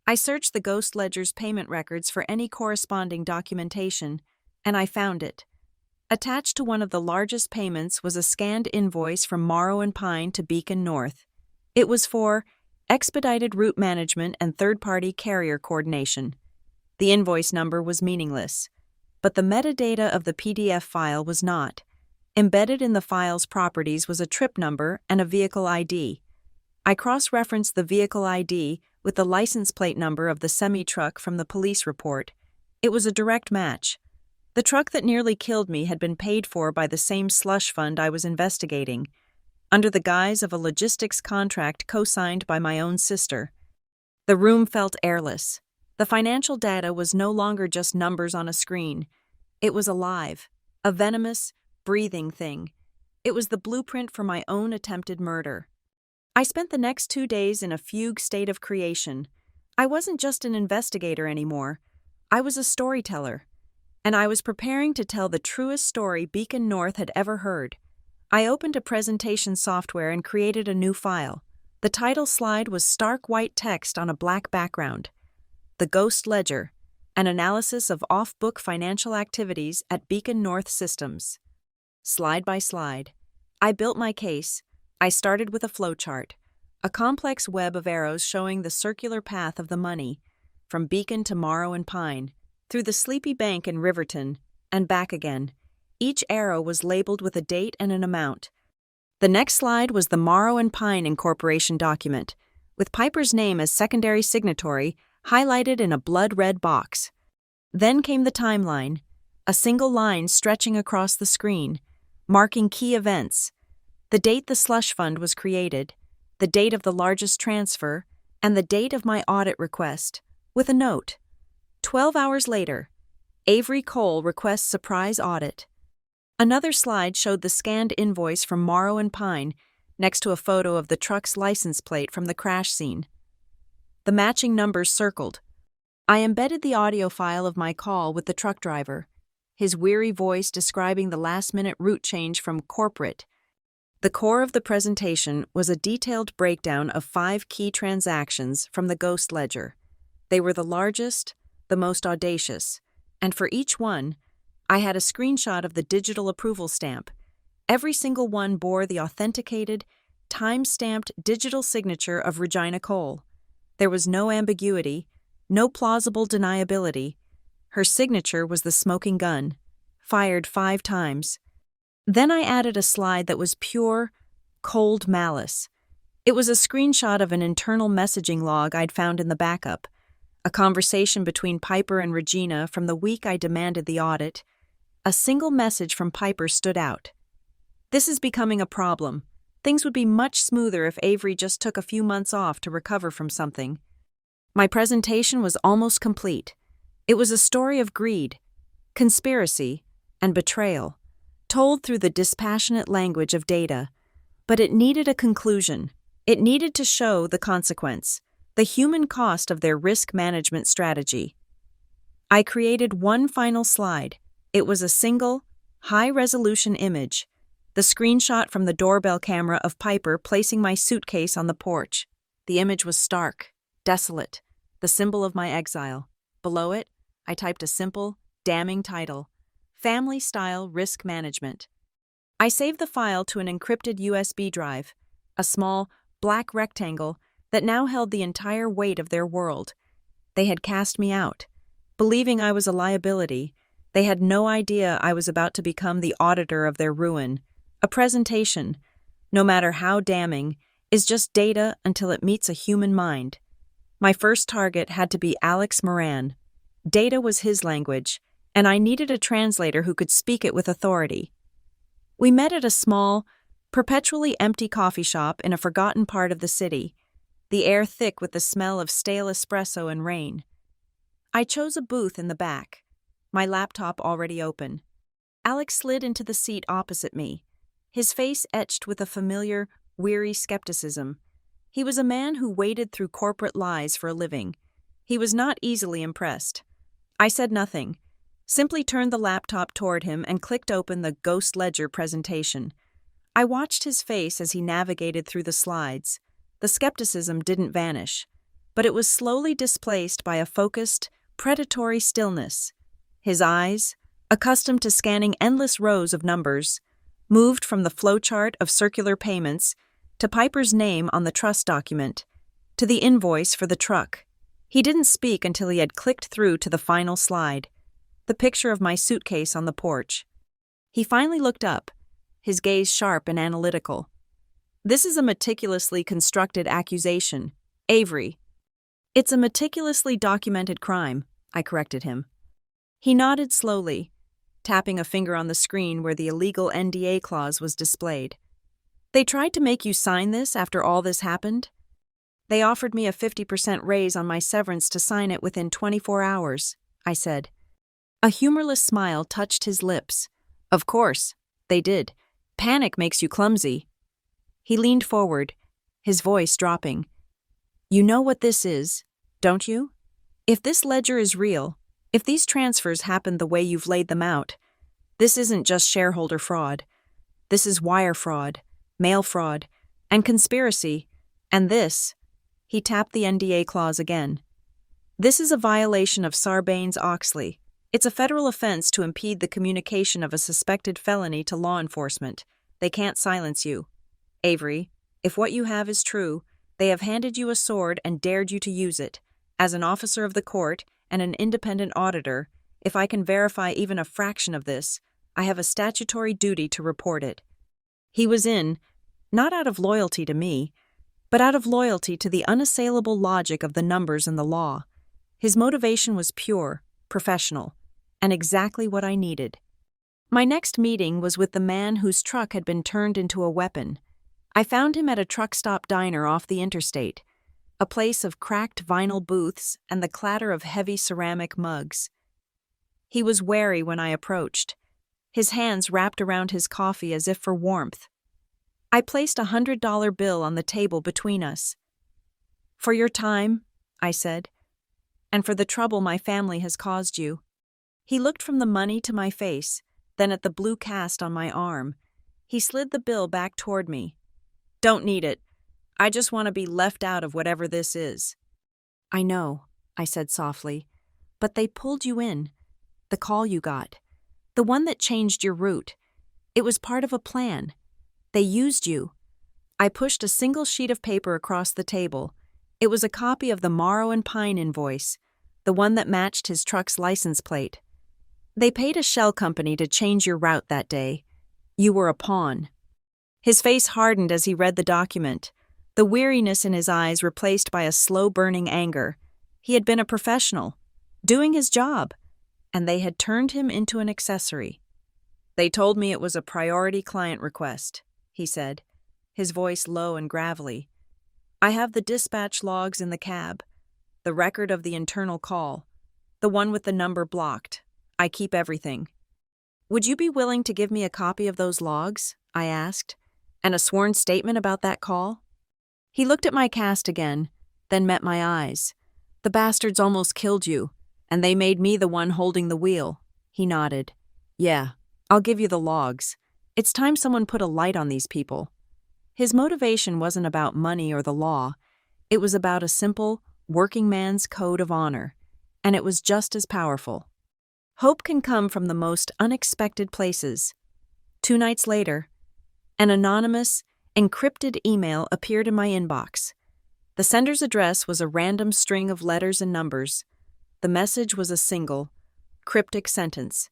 I searched the Ghost Ledger's payment records for any corresponding documentation, and I found it. Attached to one of the largest payments was a scanned invoice from Morrow and Pine to Beacon North. It was for expedited route management and third-party carrier coordination. The invoice number was meaningless, but the metadata of the PDF file was not. Embedded in the file's properties was a trip number and a vehicle ID. I cross-referenced the vehicle ID with the license plate number of the semi-truck from the police report. It was a direct match. The truck that nearly killed me had been paid for by the same slush fund I was investigating, under the guise of a logistics contract co-signed by my own sister. The room felt airless. The financial data was no longer just numbers on a screen. It was alive, a venomous, breathing thing. It was the blueprint for my own attempted murder. I spent the next 2 days in a fugue state of creation. I wasn't just an investigator anymore. I was a storyteller, and I was preparing to tell the truest story Beacon North had ever heard. I opened a presentation software and created a new file. The title slide was stark white text on a black background. The Ghost Ledger, an analysis of off-book financial activities at Beacon North Systems. Slide by slide, I built my case. I started with a flowchart, a complex web of arrows showing the circular path of the money, from Beacon to Morrow and Pine, through the sleepy bank in Riverton, and back again. Each arrow was labeled with a date and an amount. The next slide was the Morrow and Pine Incorporation document, with Piper's name as secondary signatory highlighted in a blood-red box. Then came the timeline, a single line stretching across the screen, marking key events, the date the slush fund was created, the date of the largest transfer, and the date of my audit request, with a note. 12 hours later, Avery Cole requests surprise audit. Another slide showed the scanned invoice from Morrow and Pine next to a photo of the truck's license plate from the crash scene. The matching numbers circled. I embedded the audio file of my call with the truck driver, his weary voice describing the last-minute route change from corporate. The core of the presentation was a detailed breakdown of 5 key transactions from the ghost ledger. They were the largest, the most audacious, and for each one, I had a screenshot of the digital approval stamp. Every single one bore the authenticated, time-stamped digital signature of Regina Cole. There was no ambiguity, no plausible deniability. Her signature was the smoking gun, fired 5 times. Then I added a slide that was pure, cold malice. It was a screenshot of an internal messaging log I'd found in the backup, a conversation between Piper and Regina from the week I demanded the audit. A single message from Piper stood out. "This is becoming a problem. Things would be much smoother if Avery just took a few months off to recover from something." My presentation was almost complete. It was a story of greed, conspiracy, and betrayal, told through the dispassionate language of data. But it needed a conclusion. It needed to show the consequence, the human cost of their risk management strategy. I created one final slide. It was a single, high-resolution image, the screenshot from the doorbell camera of Piper placing my suitcase on the porch. The image was stark, desolate, the symbol of my exile. Below it, I typed a simple, damning title: Family-Style Risk Management. I saved the file to an encrypted USB drive, a small, black rectangle that now held the entire weight of their world. They had cast me out, believing I was a liability. They had no idea I was about to become the auditor of their ruin. A presentation, no matter how damning, is just data until it meets a human mind. My first target had to be Alex Moran. Data was his language, and I needed a translator who could speak it with authority. We met at a small, perpetually empty coffee shop in a forgotten part of the city, the air thick with the smell of stale espresso and rain. I chose a booth in the back, my laptop already open. Alex slid into the seat opposite me, his face etched with a familiar, weary skepticism. He was a man who waded through corporate lies for a living. He was not easily impressed. I said nothing, simply turned the laptop toward him and clicked open the Ghost Ledger presentation. I watched his face as he navigated through the slides. The skepticism didn't vanish, but it was slowly displaced by a focused, predatory stillness. His eyes, accustomed to scanning endless rows of numbers, moved from the flowchart of circular payments to Piper's name on the trust document, to the invoice for the truck. He didn't speak until he had clicked through to the final slide, the picture of my suitcase on the porch. He finally looked up, his gaze sharp and analytical. "This is a meticulously constructed accusation, Avery." "It's a meticulously documented crime," I corrected him. He nodded slowly, tapping a finger on the screen where the illegal NDA clause was displayed. "They tried to make you sign this after all this happened?" "They offered me a 50% raise on my severance to sign it within 24 hours, I said. A humorless smile touched his lips. "Of course, they did. Panic makes you clumsy." He leaned forward, his voice dropping. "You know what this is, don't you? If this ledger is real, if these transfers happened the way you've laid them out, this isn't just shareholder fraud. This is wire fraud, mail fraud, and conspiracy. And this," he tapped the NDA clause again, "this is a violation of Sarbanes-Oxley. It's a federal offense to impede the communication of a suspected felony to law enforcement. They can't silence you. Avery, if what you have is true, they have handed you a sword and dared you to use it. As an officer of the court and an independent auditor, if I can verify even a fraction of this, I have a statutory duty to report it." He was in, not out of loyalty to me, but out of loyalty to the unassailable logic of the numbers and the law. His motivation was pure, professional, and exactly what I needed. My next meeting was with the man whose truck had been turned into a weapon. I found him at a truck stop diner off the interstate, a place of cracked vinyl booths and the clatter of heavy ceramic mugs. He was wary when I approached, his hands wrapped around his coffee as if for warmth. I placed $100 bill on the table between us. "For your time," I said, "and for the trouble my family has caused you." He looked from the money to my face, then at the blue cast on my arm. He slid the bill back toward me. "Don't need it. I just want to be left out of whatever this is." "I know," I said softly, "but they pulled you in. The call you got. The one that changed your route. It was part of a plan. They used you." I pushed a single sheet of paper across the table. It was a copy of the Morrow and Pine invoice, the one that matched his truck's license plate. "They paid a shell company to change your route that day. You were a pawn." His face hardened as he read the document, the weariness in his eyes replaced by a slow-burning anger. He had been a professional, doing his job, and they had turned him into an accessory. "They told me it was a priority client request," he said, his voice low and gravelly. "I have the dispatch logs in the cab, the record of the internal call, the one with the number blocked. I keep everything." "Would you be willing to give me a copy of those logs?" I asked, "and a sworn statement about that call?" He looked at my cast again, then met my eyes. "The bastards almost killed you, and they made me the one holding the wheel." He nodded. "Yeah, I'll give you the logs. It's time someone put a light on these people." His motivation wasn't about money or the law. It was about a simple, working man's code of honor, and it was just as powerful. Hope can come from the most unexpected places. 2 nights later, an anonymous, encrypted email appeared in my inbox. The sender's address was a random string of letters and numbers. The message was a single, cryptic sentence.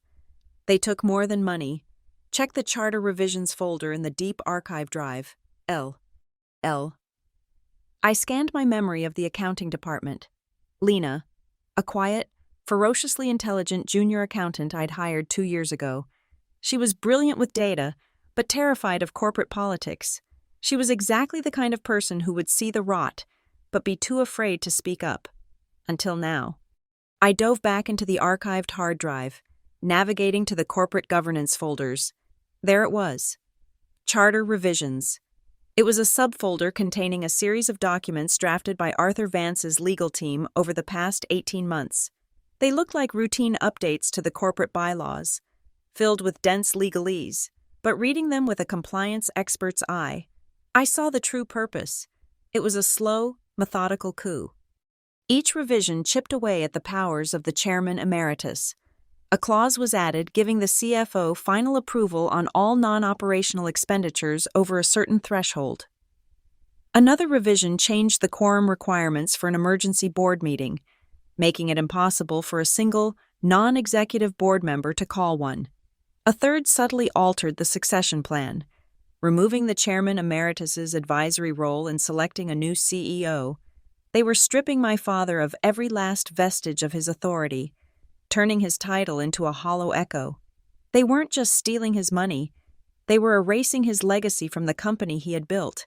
"They took more than money. Check the charter revisions folder in the deep archive drive. L. I scanned my memory of the accounting department. Lena, a quiet, ferociously intelligent junior accountant I'd hired 2 years ago. She was brilliant with data, but terrified of corporate politics. She was exactly the kind of person who would see the rot, but be too afraid to speak up. Until now. I dove back into the archived hard drive, navigating to the corporate governance folders. There it was. Charter revisions. It was a subfolder containing a series of documents drafted by Arthur Vance's legal team over the past 18 months. They looked like routine updates to the corporate bylaws, filled with dense legalese, but reading them with a compliance expert's eye, I saw the true purpose. It was a slow, methodical coup. Each revision chipped away at the powers of the chairman emeritus. A clause was added giving the CFO final approval on all non-operational expenditures over a certain threshold. Another revision changed the quorum requirements for an emergency board meeting, making it impossible for a single, non-executive board member to call one. A third subtly altered the succession plan, removing the chairman emeritus's advisory role in selecting a new CEO. They were stripping my father of every last vestige of his authority, turning his title into a hollow echo. They weren't just stealing his money, they were erasing his legacy from the company he had built.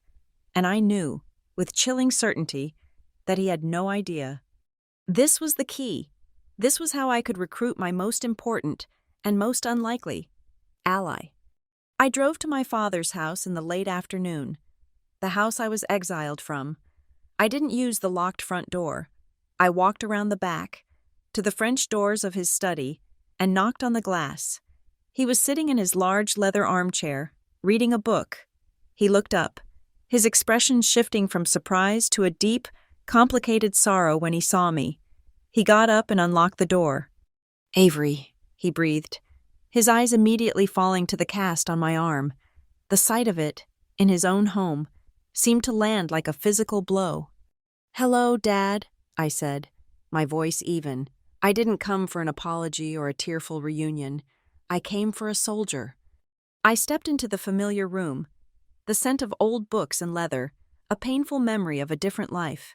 And I knew, with chilling certainty, that he had no idea. This was the key. This was how I could recruit my most important and most unlikely ally. I drove to my father's house in the late afternoon, the house I was exiled from. I didn't use the locked front door. I walked around the back, to the French doors of his study, and knocked on the glass. He was sitting in his large leather armchair, reading a book. He looked up, his expression shifting from surprise to a deep, complicated sorrow when he saw me. He got up and unlocked the door. "Avery," he breathed, his eyes immediately falling to the cast on my arm. The sight of it, in his own home, seemed to land like a physical blow. "Hello, Dad," I said, my voice even. I didn't come for an apology or a tearful reunion. I came for a soldier. I stepped into the familiar room, the scent of old books and leather, a painful memory of a different life.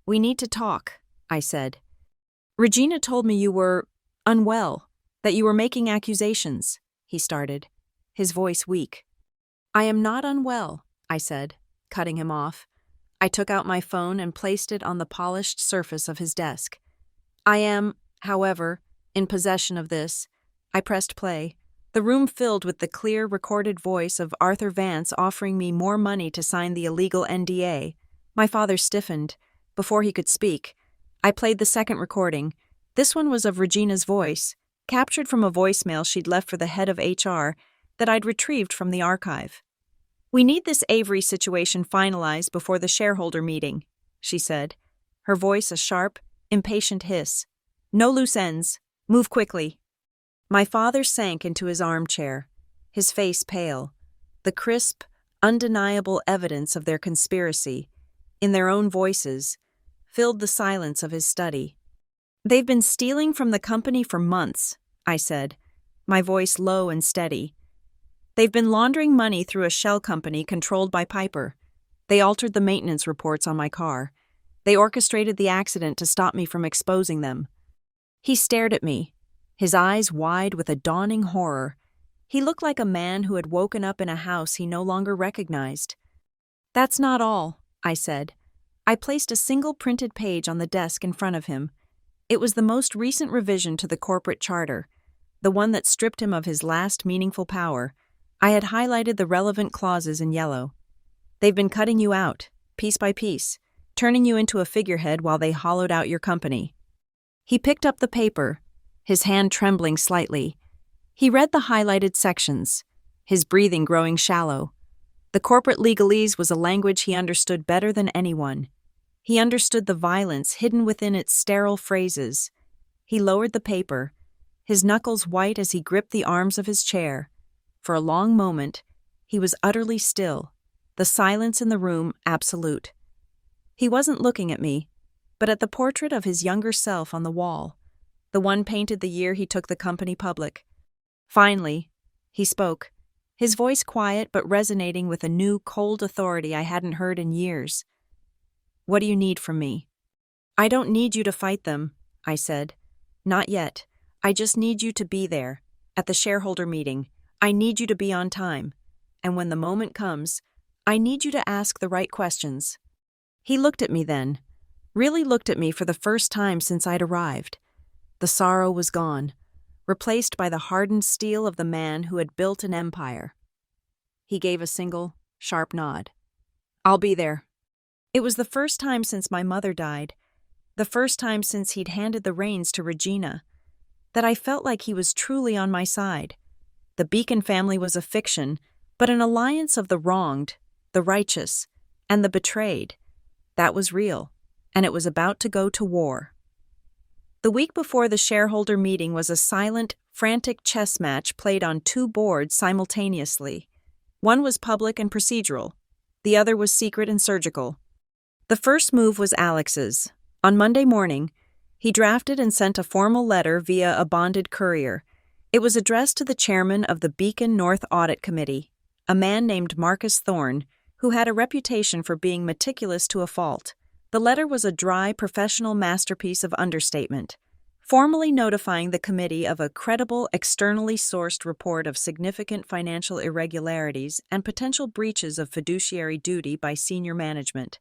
"We need to talk," I said. "Regina told me you were unwell, that you were making accusations," he started, his voice weak. "I am not unwell," I said, cutting him off. I took out my phone and placed it on the polished surface of his desk. "I am, however, in possession of this." I pressed play. the room filled with the clear, recorded voice of Arthur Vance offering me more money to sign the illegal NDA. My father stiffened. Before he could speak, I played the second recording. This one was of Regina's voice, captured from a voicemail she'd left for the head of HR that I'd retrieved from the archive. "We need this Avery situation finalized before the shareholder meeting," she said, her voice a sharp, impatient hiss. "No loose ends. Move quickly." My father sank into his armchair, his face pale. The crisp, undeniable evidence of their conspiracy, in their own voices, filled the silence of his study. "They've been stealing from the company for months," I said, my voice low and steady. "They've been laundering money through a shell company controlled by Piper. They altered the maintenance reports on my car. They orchestrated the accident to stop me from exposing them." He stared at me, his eyes wide with a dawning horror. He looked like a man who had woken up in a house he no longer recognized. "That's not all," I said. I placed a single printed page on the desk in front of him. It was the most recent revision to the corporate charter, the one that stripped him of his last meaningful power. I had highlighted the relevant clauses in yellow. "They've been cutting you out, piece by piece, turning you into a figurehead while they hollowed out your company." He picked up the paper, his hand trembling slightly. He read the highlighted sections, his breathing growing shallow. The corporate legalese was a language he understood better than anyone. He understood the violence hidden within its sterile phrases. He lowered the paper, his knuckles white as he gripped the arms of his chair. For a long moment, he was utterly still, the silence in the room absolute. He wasn't looking at me, but at the portrait of his younger self on the wall, the one painted the year he took the company public. Finally, he spoke, his voice quiet but resonating with a new, cold authority I hadn't heard in years. "What do you need from me?" "I don't need you to fight them," I said. "Not yet. I just need you to be there, at the shareholder meeting. I need you to be on time. And when the moment comes, I need you to ask the right questions." He looked at me then, really looked at me for the first time since I'd arrived. The sorrow was gone, replaced by the hardened steel of the man who had built an empire. He gave a single, sharp nod. "I'll be there." It was the first time since my mother died, the first time since he'd handed the reins to Regina, that I felt like he was truly on my side. The Beacon family was a fiction, but an alliance of the wronged, the righteous, and the betrayed. That was real, and it was about to go to war. The week before the shareholder meeting was a silent, frantic chess match played on two boards simultaneously. One was public and procedural. The other was secret and surgical. The first move was Alex's. On Monday morning, he drafted and sent a formal letter via a bonded courier. It was addressed to the chairman of the Beacon North Audit Committee, a man named Marcus Thorne, who had a reputation for being meticulous to a fault. The letter was a dry, professional masterpiece of understatement, formally notifying the committee of a credible, externally sourced report of significant financial irregularities and potential breaches of fiduciary duty by senior management.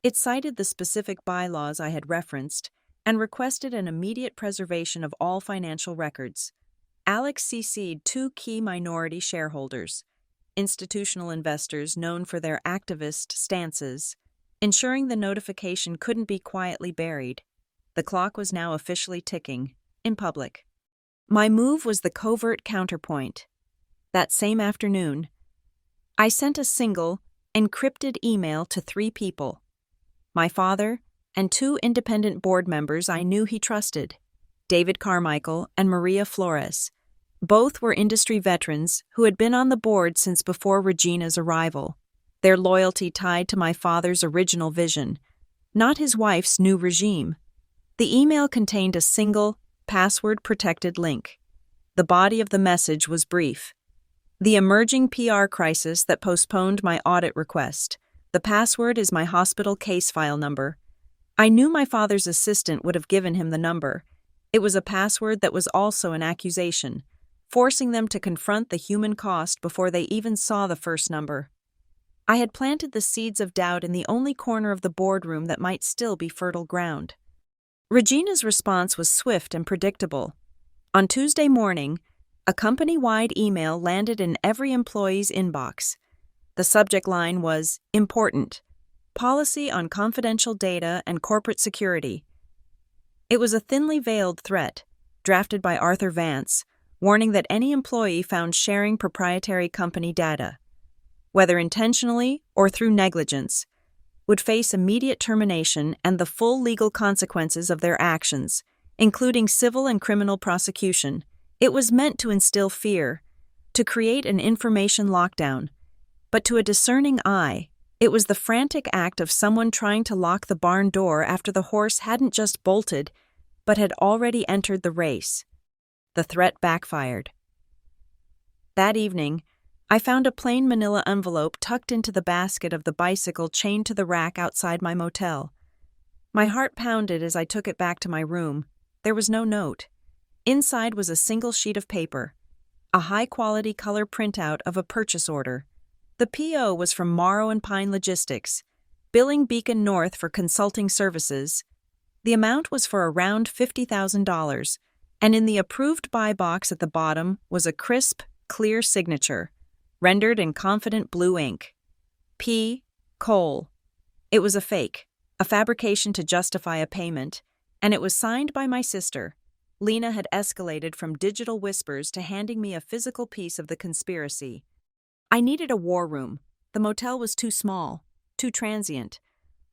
It cited the specific bylaws I had referenced and requested an immediate preservation of all financial records. Alex CC'd two key minority shareholders, institutional investors known for their activist stances, ensuring the notification couldn't be quietly buried. The clock was now officially ticking, in public. My move was the covert counterpoint. That same afternoon, I sent a single, encrypted email to 3 people: my father and 2 independent board members I knew he trusted, David Carmichael and Maria Flores. Both were industry veterans who had been on the board since before Regina's arrival, their loyalty tied to my father's original vision, not his wife's new regime. The email contained a single, password-protected link. The body of the message was brief. The emerging PR crisis that postponed my audit request. The password is my hospital case file number. I knew my father's assistant would have given him the number. It was a password that was also an accusation, forcing them to confront the human cost before they even saw the first number. I had planted the seeds of doubt in the only corner of the boardroom that might still be fertile ground. Regina's response was swift and predictable. On Tuesday morning, A company-wide email landed in every employee's inbox. The subject line was Important. Policy on Confidential Data and Corporate Security. It was a thinly veiled threat, drafted by Arthur Vance, warning that any employee found sharing proprietary company data, whether intentionally or through negligence, would face immediate termination and the full legal consequences of their actions, including civil and criminal prosecution. It was meant to instill fear, to create an information lockdown, but to a discerning eye, it was the frantic act of someone trying to lock the barn door after the horse hadn't just bolted, but had already entered the race. The threat backfired. That evening, I found a plain manila envelope tucked into the basket of the bicycle chained to the rack outside my motel. My heart pounded as I took it back to my room. There was no note. Inside was a single sheet of paper, a high-quality color printout of a purchase order. The PO was from Morrow & Pine Logistics, billing Beacon North for consulting services. The amount was for around $50,000, and in the approved buy box at the bottom was a crisp, clear signature, rendered in confident blue ink. P. Cole. It was a fake, a fabrication to justify a payment, and it was signed by my sister. Lena had escalated from digital whispers to handing me a physical piece of the conspiracy. I needed a war room. The motel was too small, too transient.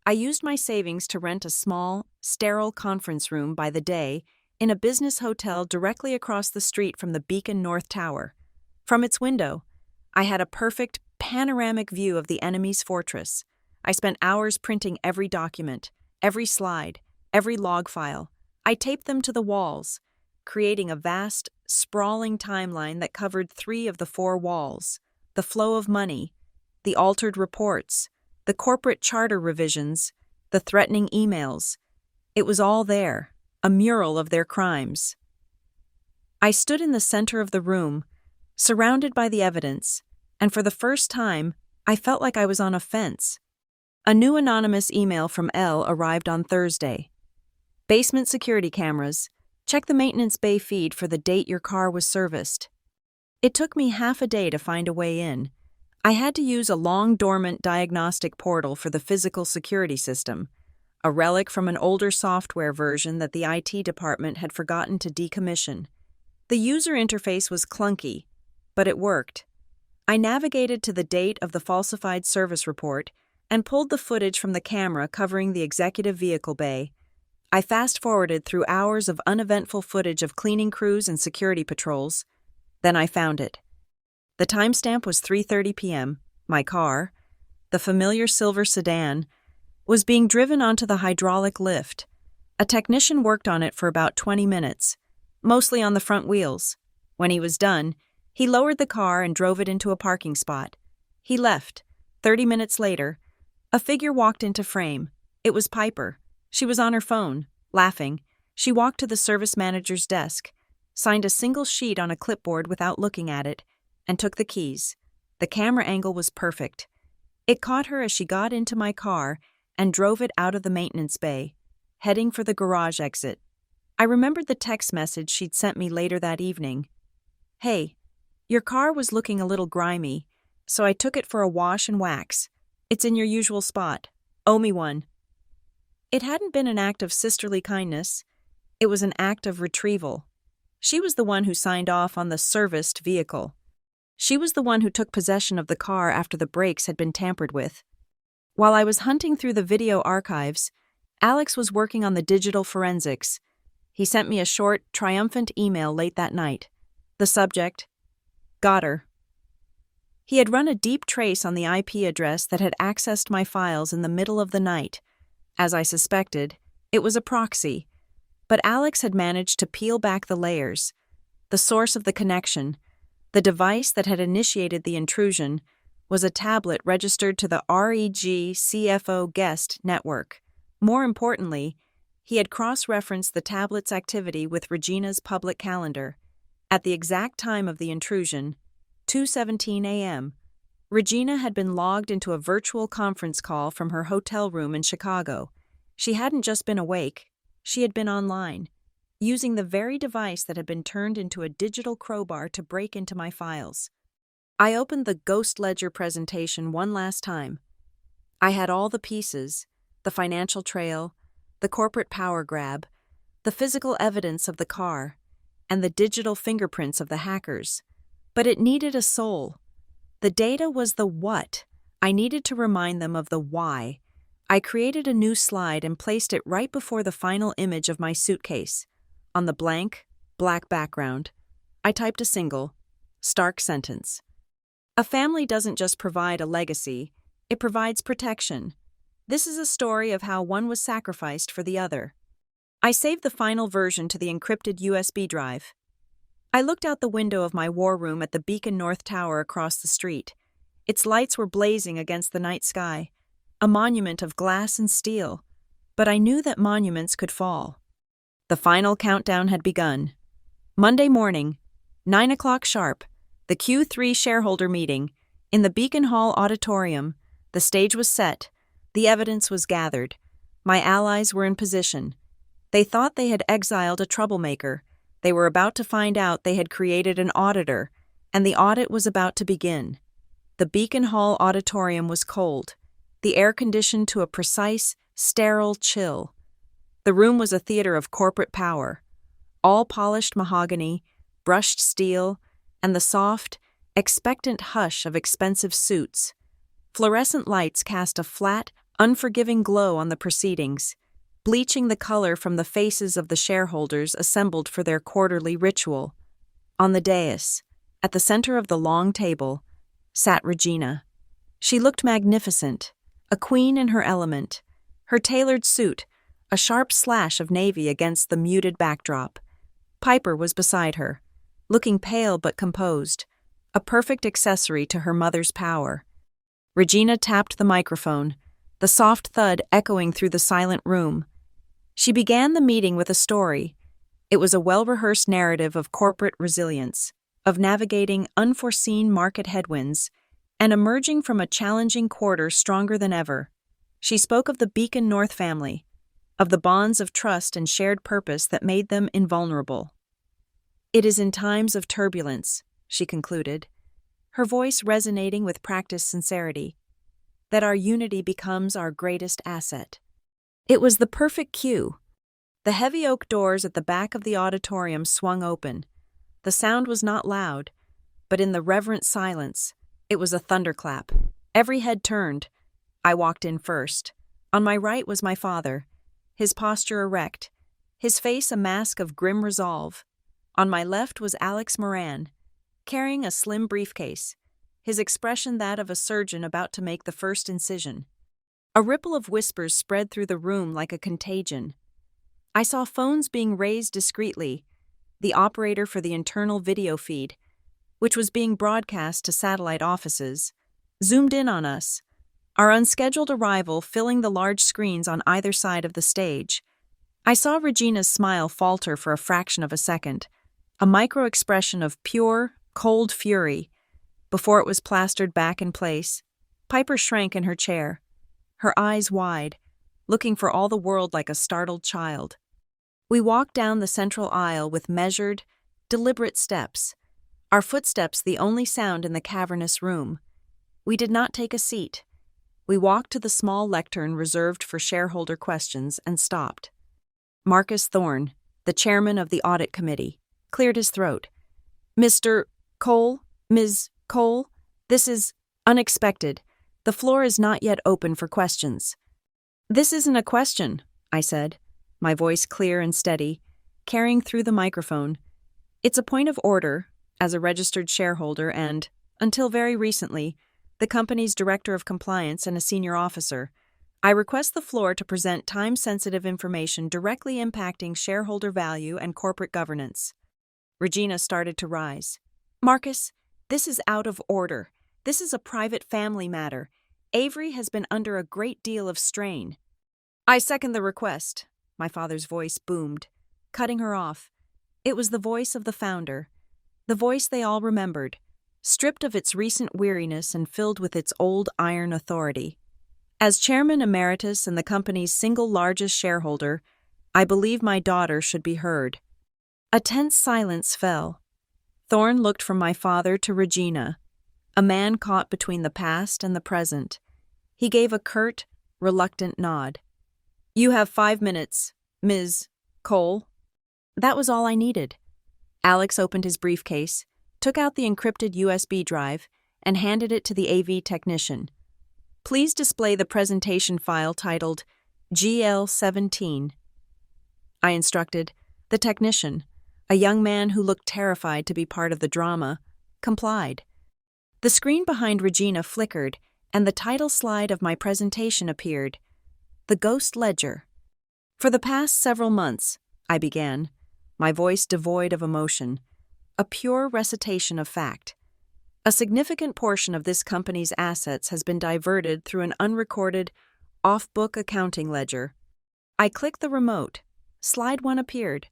I used my savings to rent a small, sterile conference room by the day in a business hotel directly across the street from the Beacon North Tower. From its window, I had a perfect, panoramic view of the enemy's fortress. I spent hours printing every document, every slide, every log file. I taped them to the walls, creating a vast, sprawling timeline that covered 3 of the 4 walls: the flow of money, the altered reports, the corporate charter revisions, the threatening emails. It was all there, a mural of their crimes. I stood in the center of the room, surrounded by the evidence, and for the first time, I felt like I was on a fence. A new anonymous email from L arrived on Thursday. Basement security cameras. Check the maintenance bay feed for the date your car was serviced. It took me half a day to find a way in. I had to use a long-dormant diagnostic portal for the physical security system, a relic from an older software version that the IT department had forgotten to decommission. The user interface was clunky, but it worked. I navigated to the date of the falsified service report and pulled the footage from the camera covering the executive vehicle bay. I fast-forwarded through hours of uneventful footage of cleaning crews and security patrols. Then I found it. The timestamp was 3:30 p.m. My car, the familiar silver sedan, was being driven onto the hydraulic lift. A technician worked on it for about 20 minutes, mostly on the front wheels. When he was done, he lowered the car and drove it into a parking spot. He left. 30 minutes later, a figure walked into frame. It was Piper. She was on her phone, laughing. She walked to the service manager's desk, signed a single sheet on a clipboard without looking at it, and took the keys. The camera angle was perfect. It caught her as she got into my car and drove it out of the maintenance bay, heading for the garage exit. I remembered the text message she'd sent me later that evening. "Hey, your car was looking a little grimy, so I took it for a wash and wax. It's in your usual spot. Owe me one." It hadn't been an act of sisterly kindness. It was an act of retrieval. She was the one who signed off on the serviced vehicle. She was the one who took possession of the car after the brakes had been tampered with. While I was hunting through the video archives, Alex was working on the digital forensics. He sent me a short, triumphant email late that night. The subject: Got her. He had run a deep trace on the IP address that had accessed my files in the middle of the night. As I suspected, it was a proxy, but Alex had managed to peel back the layers. The source of the connection, the device that had initiated the intrusion, was a tablet registered to the REG CFO guest network. More importantly, he had cross-referenced the tablet's activity with Regina's public calendar. At the exact time of the intrusion, 2:17 a.m., Regina had been logged into a virtual conference call from her hotel room in Chicago. She hadn't just been awake, she had been online. using the very device that had been turned into a digital crowbar to break into my files. I opened the Ghost Ledger presentation one last time. I had all the pieces: the financial trail, the corporate power grab, the physical evidence of the car, and the digital fingerprints of the hackers. But it needed a soul. The data was the what. I needed to remind them of the why. I created a new slide and placed it right before the final image of my suitcase. On the blank, black background, I typed a single, stark sentence. A family doesn't just provide a legacy, it provides protection. This is a story of how one was sacrificed for the other. I saved the final version to the encrypted USB drive. I looked out the window of my war room at the Beacon North Tower across the street. Its lights were blazing against the night sky, a monument of glass and steel. But I knew that monuments could fall. The final countdown had begun. Monday morning, 9 o'clock sharp, the Q3 shareholder meeting. In the Beacon Hall auditorium, the stage was set, the evidence was gathered. My allies were in position. They thought they had exiled a troublemaker. They were about to find out they had created an auditor, and the audit was about to begin. The Beacon Hall auditorium was cold, the air conditioned to a precise, sterile chill. The room was a theater of corporate power. All polished mahogany, brushed steel, and the soft, expectant hush of expensive suits. Fluorescent lights cast a flat, unforgiving glow on the proceedings, bleaching the color from the faces of the shareholders assembled for their quarterly ritual. On the dais, at the center of the long table, sat Regina. She looked magnificent, a queen in her element. Her tailored suit, a sharp slash of navy against the muted backdrop. Piper was beside her, looking pale but composed, a perfect accessory to her mother's power. Regina tapped the microphone, the soft thud echoing through the silent room. She began the meeting with a story. It was a well-rehearsed narrative of corporate resilience, of navigating unforeseen market headwinds, and emerging from a challenging quarter stronger than ever. She spoke of the Beacon North family, of the bonds of trust and shared purpose that made them invulnerable. "It is in times of turbulence," she concluded, her voice resonating with practiced sincerity, "that our unity becomes our greatest asset." It was the perfect cue. The heavy oak doors at the back of the auditorium swung open. The sound was not loud, but in the reverent silence, it was a thunderclap. Every head turned. I walked in first. On my right was my father, his posture erect, his face a mask of grim resolve. On my left was Alex Moran, carrying a slim briefcase, his expression that of a surgeon about to make the first incision. A ripple of whispers spread through the room like a contagion. I saw phones being raised discreetly, the operator for the internal video feed, which was being broadcast to satellite offices, zoomed in on us, our unscheduled arrival filling the large screens on either side of the stage. I saw Regina's smile falter for a fraction of a second, a micro-expression of pure, cold fury. Before it was plastered back in place, Piper shrank in her chair, her eyes wide, looking for all the world like a startled child. We walked down the central aisle with measured, deliberate steps, our footsteps the only sound in the cavernous room. We did not take a seat. We walked to the small lectern reserved for shareholder questions and stopped. Marcus Thorne, the chairman of the audit committee, cleared his throat. "Mr. Cole, Ms. Cole, this is unexpected. The floor is not yet open for questions." "This isn't a question," I said, my voice clear and steady, carrying through the microphone. "It's a point of order, as a registered shareholder and, until very recently, the company's director of compliance and a senior officer. I request the floor to present time-sensitive information directly impacting shareholder value and corporate governance." Regina started to rise. "Marcus, this is out of order. This is a private family matter. Avery has been under a great deal of strain." "I second the request," my father's voice boomed, cutting her off. It was the voice of the founder, the voice they all remembered, stripped of its recent weariness and filled with its old iron authority. "As chairman emeritus and the company's single largest shareholder, I believe my daughter should be heard." A tense silence fell. Thorne looked from my father to Regina, a man caught between the past and the present. He gave a curt, reluctant nod. "You have 5 minutes, Ms. Cole." That was all I needed. Alex opened his briefcase, took out the encrypted USB drive, and handed it to the AV technician. "Please display the presentation file titled GL17. I instructed. The technician, a young man who looked terrified to be part of the drama, complied. The screen behind Regina flickered, and the title slide of my presentation appeared. The Ghost Ledger. "For the past several months," I began, my voice devoid of emotion, a pure recitation of fact. "A significant portion of this company's assets has been diverted through an unrecorded, off-book accounting ledger." I clicked the remote. Slide 1 appeared.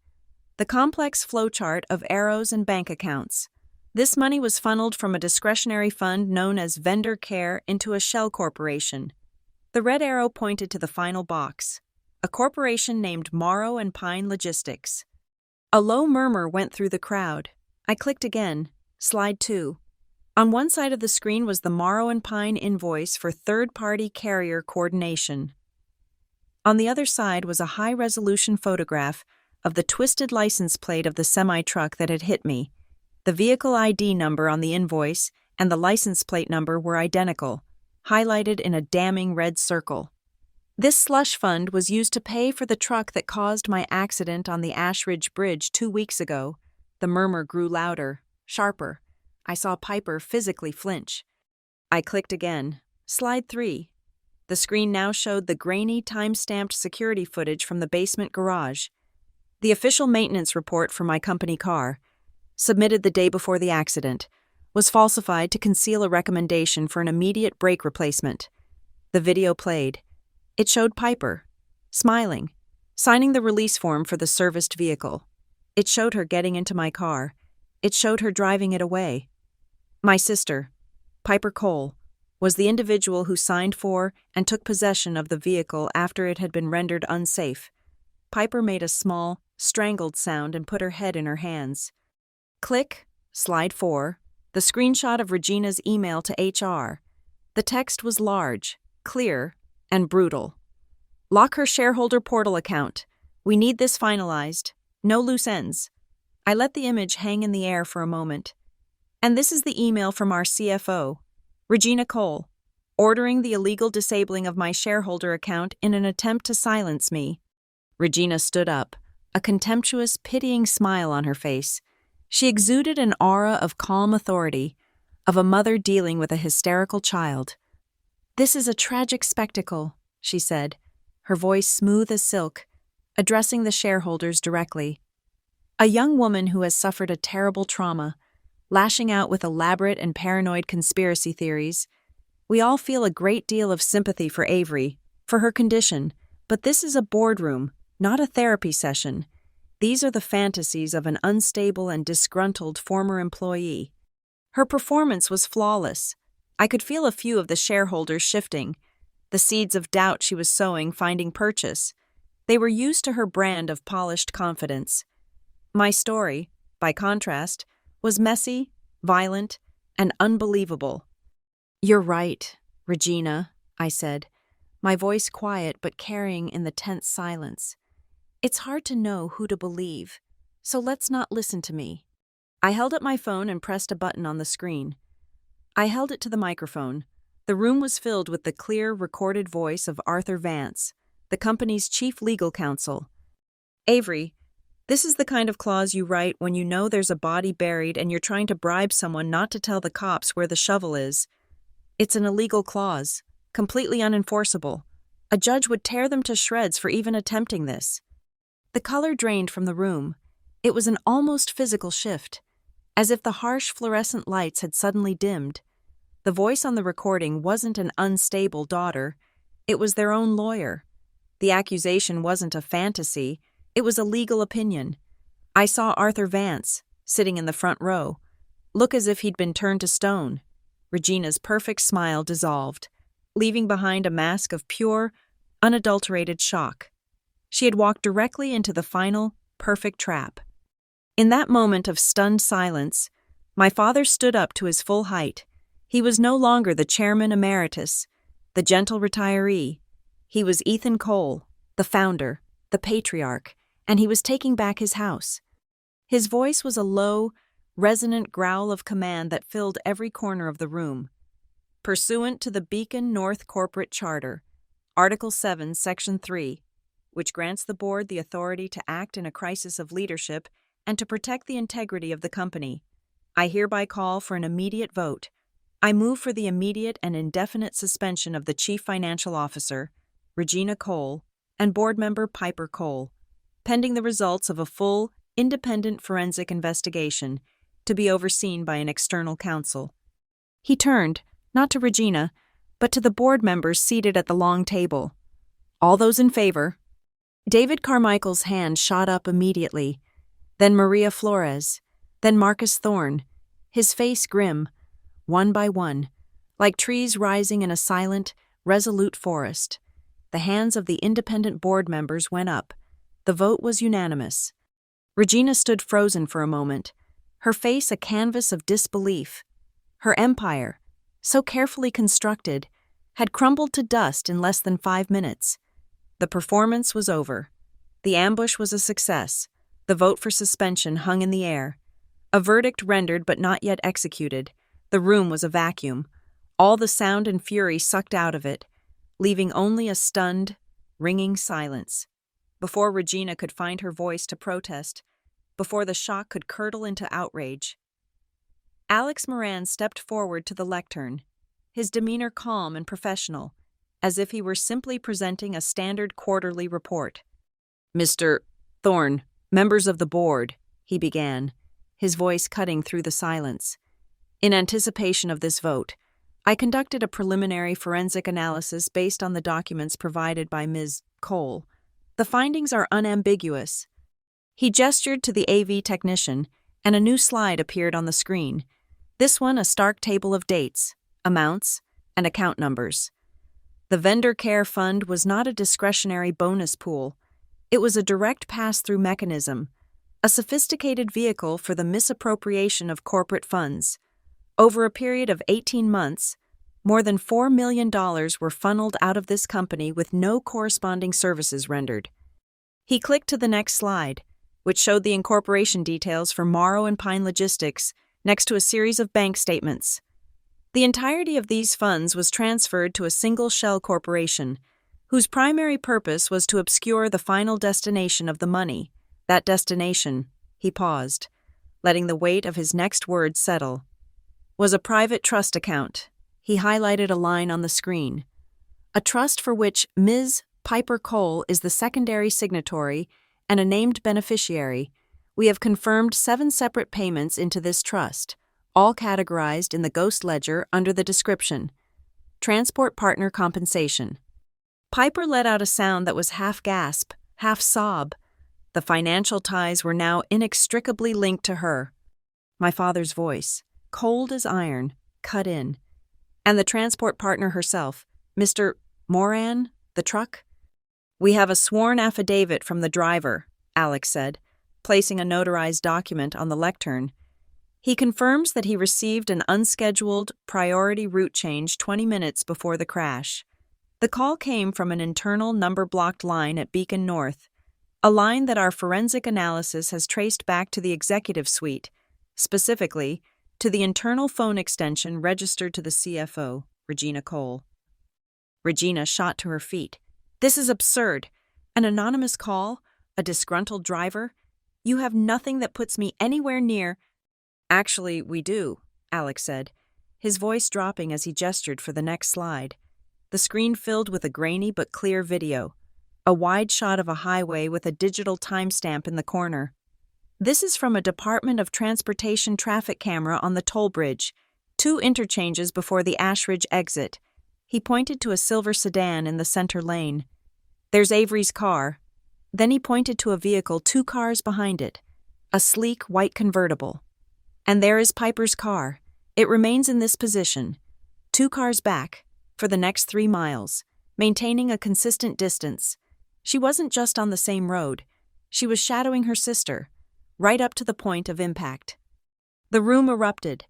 The complex flowchart of arrows and bank accounts. This money was funneled from a discretionary fund known as Vendor Care into a shell corporation. The red arrow pointed to the final box, a corporation named Morrow and Pine Logistics. A low murmur went through the crowd. I clicked again. Slide 2. On one side of the screen was the Morrow and Pine invoice for third-party carrier coordination. On the other side was a high-resolution photograph of the twisted license plate of the semi-truck that had hit me. The vehicle ID number on the invoice and the license plate number were identical, highlighted in a damning red circle. This slush fund was used to pay for the truck that caused my accident on the Ash Ridge Bridge 2 weeks ago. The murmur grew louder, sharper. I saw Piper physically flinch. I clicked again. Slide 3. The screen now showed the grainy, time-stamped security footage from the basement garage. The official maintenance report for my company car, submitted the day before the accident, was falsified to conceal a recommendation for an immediate brake replacement. The video played. It showed Piper, smiling, signing the release form for the serviced vehicle. It showed her getting into my car. It showed her driving it away. My sister, Piper Cole, was the individual who signed for and took possession of the vehicle after it had been rendered unsafe. Piper made a small, strangled sound and put her head in her hands. Click, slide 4, the screenshot of Regina's email to HR. The text was large, clear, and brutal. "Lock her shareholder portal account. We need this finalized. No loose ends." I let the image hang in the air for a moment. "And this is the email from our CFO, Regina Cole, ordering the illegal disabling of my shareholder account in an attempt to silence me." Regina stood up, a contemptuous, pitying smile on her face. She exuded an aura of calm authority, of a mother dealing with a hysterical child. "This is a tragic spectacle," she said, her voice smooth as silk, addressing the shareholders directly. "A young woman who has suffered a terrible trauma, lashing out with elaborate and paranoid conspiracy theories. We all feel a great deal of sympathy for Avery, for her condition, but this is a boardroom, not a therapy session. These are the fantasies of an unstable and disgruntled former employee. Her performance was flawless. I could feel a few of the shareholders shifting, the seeds of doubt she was sowing finding purchase. They were used to her brand of polished confidence. My story, by contrast, was messy, violent, and unbelievable. "You're right, Regina," I said, my voice quiet but carrying in the tense silence. "It's hard to know who to believe, so let's not listen to me." I held up my phone and pressed a button on the screen. I held it to the microphone. The room was filled with the clear, recorded voice of Arthur Vance, the company's chief legal counsel. "Avery, this is the kind of clause you write when you know there's a body buried and you're trying to bribe someone not to tell the cops where the shovel is. It's an illegal clause, completely unenforceable. A judge would tear them to shreds for even attempting this." The color drained from the room. It was an almost physical shift, as if the harsh fluorescent lights had suddenly dimmed. The voice on the recording wasn't an unstable daughter. It was their own lawyer. The accusation wasn't a fantasy. It was a legal opinion. I saw Arthur Vance, sitting in the front row, look as if he'd been turned to stone. Regina's perfect smile dissolved, leaving behind a mask of pure, unadulterated shock. She had walked directly into the final, perfect trap. In that moment of stunned silence, my father stood up to his full height. He was no longer the chairman emeritus, the gentle retiree. He was Ethan Cole, the founder, the patriarch, and he was taking back his house. His voice was a low, resonant growl of command that filled every corner of the room. Pursuant to the Beacon North Corporate Charter, Article 7, Section 3, which grants the board the authority to act in a crisis of leadership and to protect the integrity of the company, I hereby call for an immediate vote. I move for the immediate and indefinite suspension of the Chief Financial Officer, Regina Cole, and Board Member Piper Cole, pending the results of a full, independent forensic investigation to be overseen by an external counsel. He turned, not to Regina, but to the board members seated at the long table. All those in favor? David Carmichael's hand shot up immediately, then Maria Flores, then Marcus Thorne, his face grim, one by one, like trees rising in a silent, resolute forest. The hands of the independent board members went up. The vote was unanimous. Regina stood frozen for a moment, her face a canvas of disbelief. Her empire, so carefully constructed, had crumbled to dust in less than 5 minutes. The performance was over. The ambush was a success. The vote for suspension hung in the air. A verdict rendered but not yet executed. The room was a vacuum, all the sound and fury sucked out of it, leaving only a stunned, ringing silence. Before Regina could find her voice to protest, before the shock could curdle into outrage, Alex Moran stepped forward to the lectern, his demeanor calm and professional, as if he were simply presenting a standard quarterly report. "Mr. Thorne, members of the board," he began, his voice cutting through the silence. "In anticipation of this vote, I conducted a preliminary forensic analysis based on the documents provided by Ms. Cole. The findings are unambiguous." He gestured to the AV technician, and a new slide appeared on the screen. This one a stark table of dates, amounts, and account numbers. The Vendor Care Fund was not a discretionary bonus pool. It was a direct pass-through mechanism, a sophisticated vehicle for the misappropriation of corporate funds. Over a period of 18 months, more than $4 million were funneled out of this company with no corresponding services rendered. He clicked to the next slide, which showed the incorporation details for Morrow and Pine Logistics next to a series of bank statements. The entirety of these funds was transferred to a single shell corporation, whose primary purpose was to obscure the final destination of the money. That destination, he paused, letting the weight of his next words settle, was a private trust account. He highlighted a line on the screen. A trust for which Ms. Piper Cole is the secondary signatory and a named beneficiary. We have confirmed 7 separate payments into this trust, all categorized in the Ghost Ledger under the description, Transport Partner Compensation. Piper let out a sound that was half gasp, half sob. The financial ties were now inextricably linked to her. My father's voice, cold as iron, cut in. And the transport partner herself, Mr. Moran, the truck? "We have a sworn affidavit from the driver," Alex said, placing a notarized document on the lectern. "He confirms that he received an unscheduled priority route change 20 minutes before the crash. The call came from an internal number-blocked line at Beacon North, a line that our forensic analysis has traced back to the executive suite, specifically to the internal phone extension registered to the CFO, Regina Cole." Regina shot to her feet. "This is absurd. An anonymous call? A disgruntled driver? You have nothing that puts me anywhere near—" "Actually, we do," Alex said, his voice dropping as he gestured for the next slide. The screen filled with a grainy but clear video, a wide shot of a highway with a digital timestamp in the corner. "This is from a Department of Transportation traffic camera on the toll bridge, 2 interchanges before the Ashridge exit." He pointed to a silver sedan in the center lane. "There's Avery's car." Then he pointed to a vehicle 2 cars behind it, a sleek white convertible. "And there is Piper's car. It remains in this position, 2 cars back, for the next 3 miles, maintaining a consistent distance. She wasn't just on the same road. She was shadowing her sister, right up to the point of impact. The room erupted.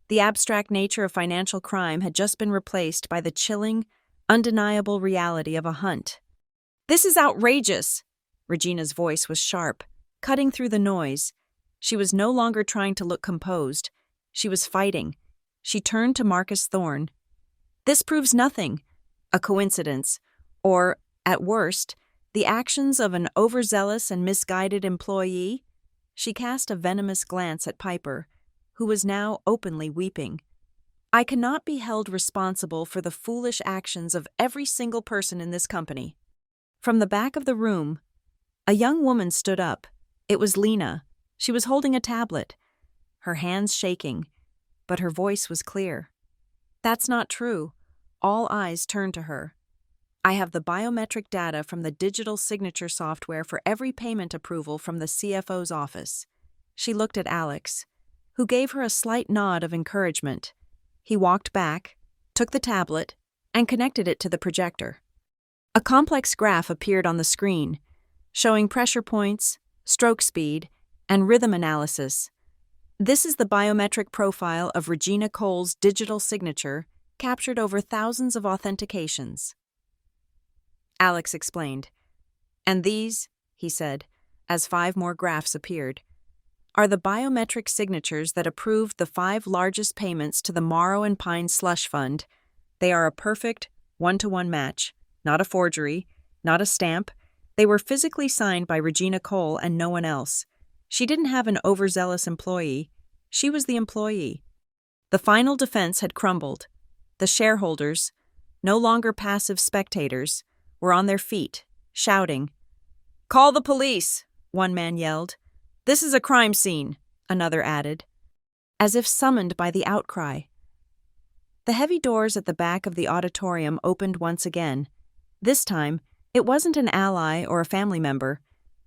The abstract nature of financial crime had just been replaced by the chilling, undeniable reality of a hunt. "This is outrageous!" Regina's voice was sharp, cutting through the noise. She was no longer trying to look composed. She was fighting. She turned to Marcus Thorne. "This proves nothing. A coincidence, or, at worst, the actions of an overzealous and misguided employee." She cast a venomous glance at Piper, who was now openly weeping. "I cannot be held responsible for the foolish actions of every single person in this company." From the back of the room, a young woman stood up. It was Lena. She was holding a tablet, her hands shaking, but her voice was clear. "That's not true." All eyes turned to her. "I have the biometric data from the digital signature software for every payment approval from the CFO's office." She looked at Alex, who gave her a slight nod of encouragement. He walked back, took the tablet, and connected it to the projector. A complex graph appeared on the screen, showing pressure points, stroke speed, and rhythm analysis. "This is the biometric profile of Regina Cole's digital signature, captured over thousands of authentications." Alex explained. "And these," he said, as 5 more graphs appeared, "are the biometric signatures that approved the 5 largest payments to the Morrow and Pine Slush Fund. They are a perfect, one-to-one match, not a forgery, not a stamp. They were physically signed by Regina Cole and no one else. She didn't have an overzealous employee. She was the employee." The final defense had crumbled. The shareholders, no longer passive spectators, were on their feet, shouting. "Call the police!" one man yelled. "This is a crime scene," another added, as if summoned by the outcry. The heavy doors at the back of the auditorium opened once again. This time, it wasn't an ally or a family member.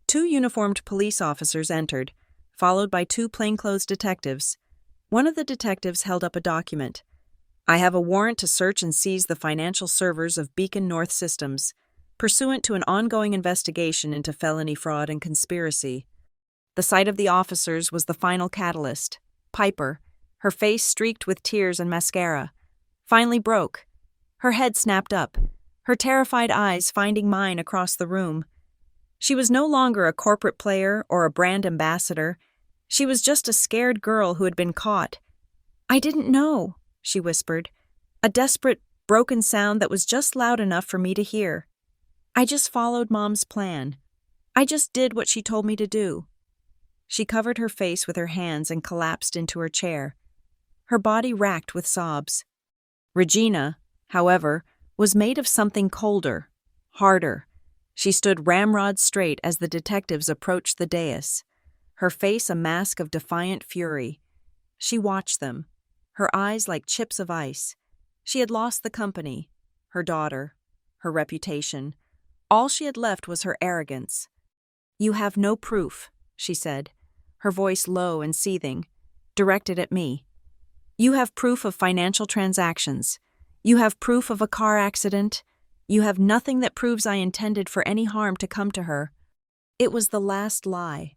2 uniformed police officers entered, followed by 2 plainclothes detectives. One of the detectives held up a document. "I have a warrant to search and seize the financial servers of Beacon North Systems, pursuant to an ongoing investigation into felony fraud and conspiracy." The sight of the officers was the final catalyst. Piper, her face streaked with tears and mascara, finally broke. Her head snapped up, her terrified eyes finding mine across the room. She was no longer a corporate player or a brand ambassador. She was just a scared girl who had been caught. "I didn't know," she whispered, a desperate, broken sound that was just loud enough for me to hear. "I just followed Mom's plan. I just did what she told me to do." She covered her face with her hands and collapsed into her chair, her body racked with sobs. Regina, however, was made of something colder, harder. She stood ramrod straight as the detectives approached the dais, her face a mask of defiant fury. She watched them, her eyes like chips of ice. She had lost the company, her daughter, her reputation. All she had left was her arrogance. "You have no proof," she said, her voice low and seething, directed at me. "You have proof of financial transactions. You have proof of a car accident. You have nothing that proves I intended for any harm to come to her." It was the last lie,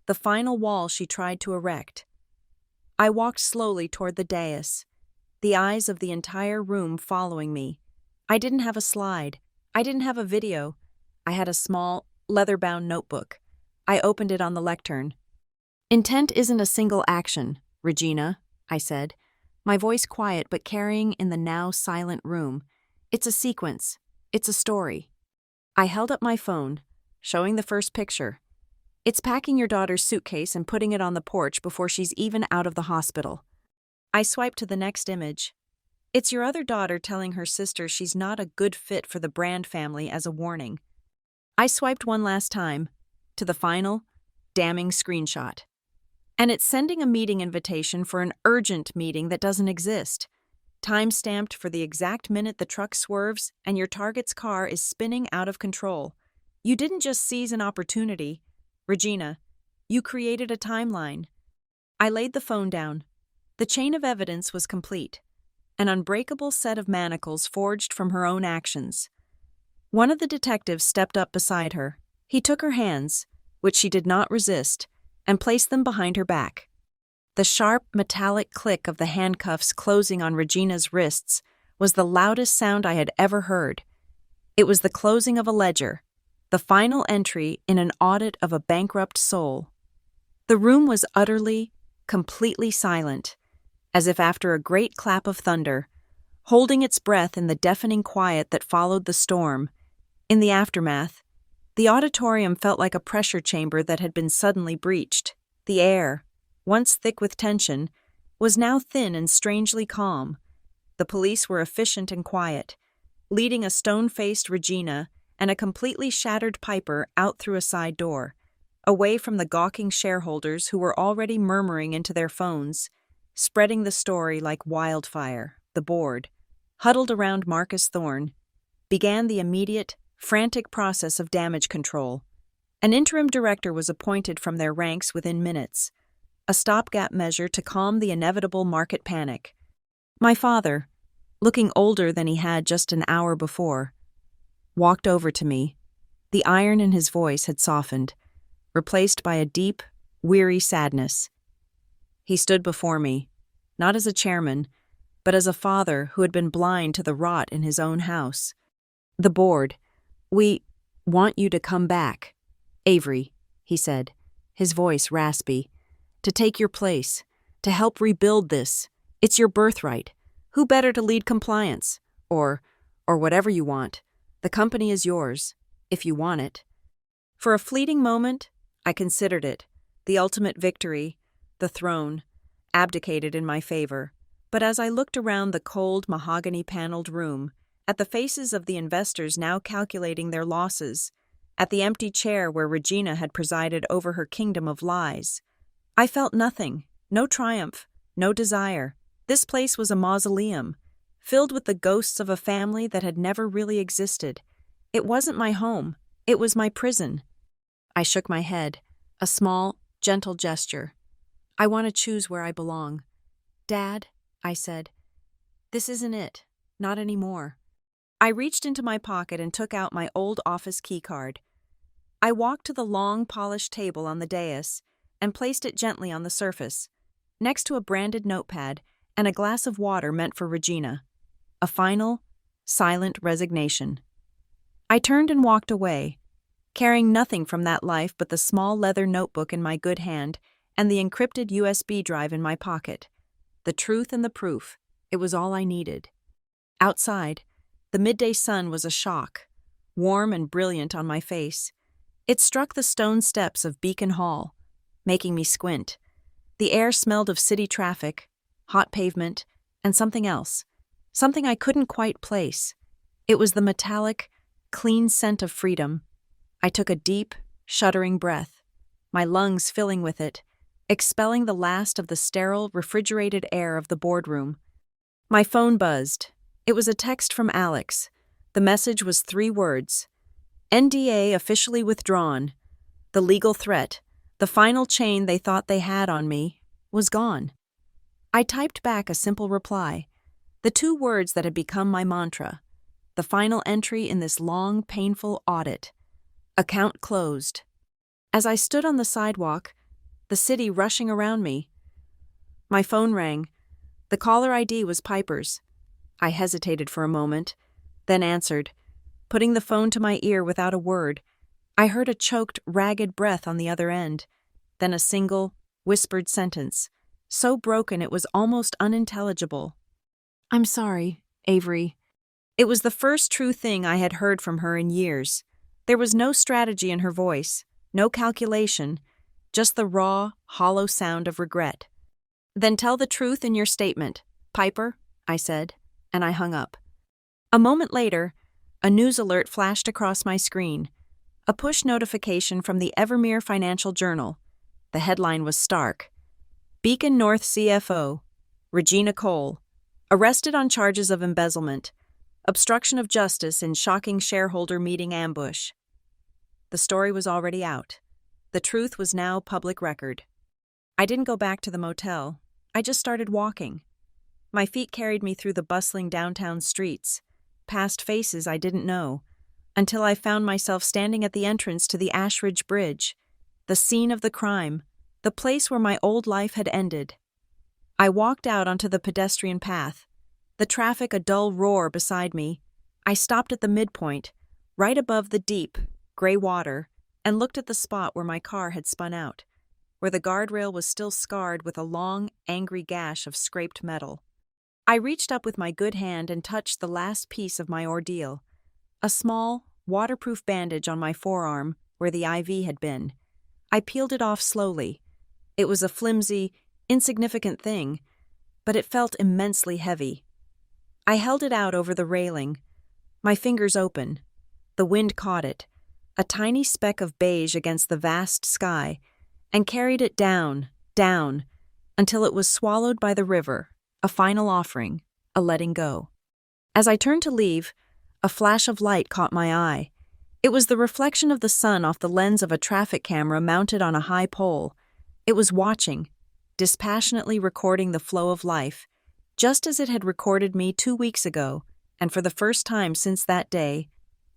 the final wall she tried to erect. I walked slowly toward the dais, the eyes of the entire room following me. I didn't have a slide. I didn't have a video. I had a small, leather-bound notebook. I opened it on the lectern. "Intent isn't a single action, Regina," I said, my voice quiet but carrying in the now silent room. "It's a sequence. It's a story." I held up my phone, showing the first picture. "It's packing your daughter's suitcase and putting it on the porch before she's even out of the hospital." I swiped to the next image. "It's your other daughter telling her sister she's not a good fit for the Brand family as a warning." I swiped one last time, to the final, damning screenshot. "And it's sending a meeting invitation for an urgent meeting that doesn't exist. Time-stamped for the exact minute the truck swerves and your target's car is spinning out of control. You didn't just seize an opportunity, Regina. You created a timeline." I laid the phone down. The chain of evidence was complete, an unbreakable set of manacles forged from her own actions. One of the detectives stepped up beside her. He took her hands, which she did not resist, and placed them behind her back. The sharp, metallic click of the handcuffs closing on Regina's wrists was the loudest sound I had ever heard. It was the closing of a ledger, the final entry in an audit of a bankrupt soul. The room was utterly, completely silent, as if after a great clap of thunder, holding its breath in the deafening quiet that followed the storm. In the aftermath, the auditorium felt like a pressure chamber that had been suddenly breached. The air, once thick with tension, was now thin and strangely calm. The police were efficient and quiet, leading a stone-faced Regina and a completely shattered Piper out through a side door, away from the gawking shareholders who were already murmuring into their phones, spreading the story like wildfire. The board, huddled around Marcus Thorne, began the immediate, frantic process of damage control. An interim director was appointed from their ranks within minutes, a stopgap measure to calm the inevitable market panic. My father, looking older than he had just an hour before, walked over to me. The iron in his voice had softened, replaced by a deep, weary sadness. He stood before me, not as a chairman, but as a father who had been blind to the rot in his own house. The board, "We want you to come back, Avery," he said, his voice raspy, "to take your place, to help rebuild this. It's your birthright. Who better to lead compliance? Or whatever you want. The company is yours, if you want it." For a fleeting moment, I considered it, the ultimate victory, the throne, abdicated in my favor. But as I looked around the cold, mahogany-paneled room, at the faces of the investors now calculating their losses, at the empty chair where Regina had presided over her kingdom of lies, I felt nothing, no triumph, no desire. This place was a mausoleum, filled with the ghosts of a family that had never really existed. It wasn't my home, it was my prison. I shook my head, a small, gentle gesture. "I want to choose where I belong." "Dad," I said, "this isn't it, not anymore." I reached into my pocket and took out my old office keycard. I walked to the long, polished table on the dais and placed it gently on the surface, next to a branded notepad and a glass of water meant for Regina. A final, silent resignation. I turned and walked away, carrying nothing from that life but the small leather notebook in my good hand and the encrypted USB drive in my pocket. The truth and the proof, it was all I needed. Outside, the midday sun was a shock, warm and brilliant on my face. It struck the stone steps of Beacon Hall, making me squint. The air smelled of city traffic, hot pavement, and something else, something I couldn't quite place. It was the metallic, clean scent of freedom. I took a deep, shuddering breath, my lungs filling with it, expelling the last of the sterile, refrigerated air of the boardroom. My phone buzzed. It was a text from Alex. The message was 3 words. "NDA officially withdrawn." The legal threat, the final chain they thought they had on me, was gone. I typed back a simple reply, the 2 words that had become my mantra, the final entry in this long, painful audit. Account closed. As I stood on the sidewalk, the city rushing around me, my phone rang. The caller ID was Piper's. I hesitated for a moment, then answered. Putting the phone to my ear without a word, I heard a choked, ragged breath on the other end, then a single, whispered sentence, so broken it was almost unintelligible. "I'm sorry, Avery." It was the first true thing I had heard from her in years. There was no strategy in her voice, no calculation, just the raw, hollow sound of regret. "Then tell the truth in your statement, Piper," I said, and I hung up. A moment later, a news alert flashed across my screen, a push notification from the Evermere Financial Journal. The headline was stark. "Beacon North CFO, Regina Cole, arrested on charges of embezzlement, obstruction of justice in shocking shareholder meeting ambush." The story was already out. The truth was now public record. I didn't go back to the motel. I just started walking. My feet carried me through the bustling downtown streets, past faces I didn't know, until I found myself standing at the entrance to the Ashridge Bridge, the scene of the crime, the place where my old life had ended. I walked out onto the pedestrian path, the traffic a dull roar beside me. I stopped at the midpoint, right above the deep, gray water, and looked at the spot where my car had spun out, where the guardrail was still scarred with a long, angry gash of scraped metal. I reached up with my good hand and touched the last piece of my ordeal, a small, waterproof bandage on my forearm where the IV had been. I peeled it off slowly. It was a flimsy, insignificant thing, but it felt immensely heavy. I held it out over the railing, my fingers open. The wind caught it, a tiny speck of beige against the vast sky, and carried it down, down, until it was swallowed by the river, a final offering, a letting go. As I turned to leave, a flash of light caught my eye. It was the reflection of the sun off the lens of a traffic camera mounted on a high pole. It was watching, dispassionately recording the flow of life, just as it had recorded me 2 weeks ago, and for the first time since that day,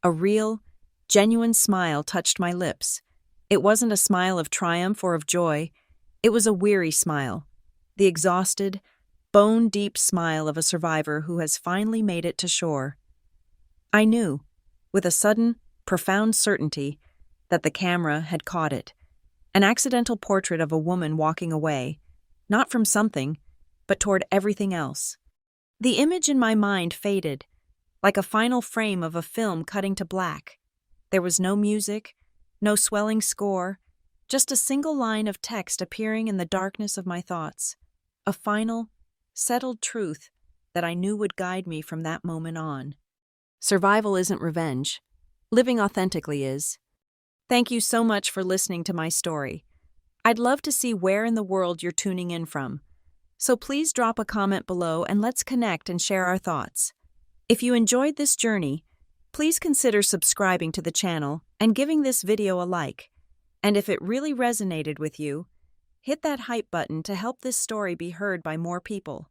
a real, genuine smile touched my lips. It wasn't a smile of triumph or of joy. It was a weary smile, the exhausted, bone-deep smile of a survivor who has finally made it to shore. I knew, with a sudden, profound certainty, that the camera had caught it. An accidental portrait of a woman walking away, not from something, but toward everything else. The image in my mind faded, like a final frame of a film cutting to black. There was no music, no swelling score, just a single line of text appearing in the darkness of my thoughts. A final, settled truth that I knew would guide me from that moment on. Survival isn't revenge. Living authentically is. Thank you so much for listening to my story. I'd love to see where in the world you're tuning in from. So please drop a comment below and let's connect and share our thoughts. If you enjoyed this journey, please consider subscribing to the channel and giving this video a like. And if it really resonated with you, hit that hype button to help this story be heard by more people.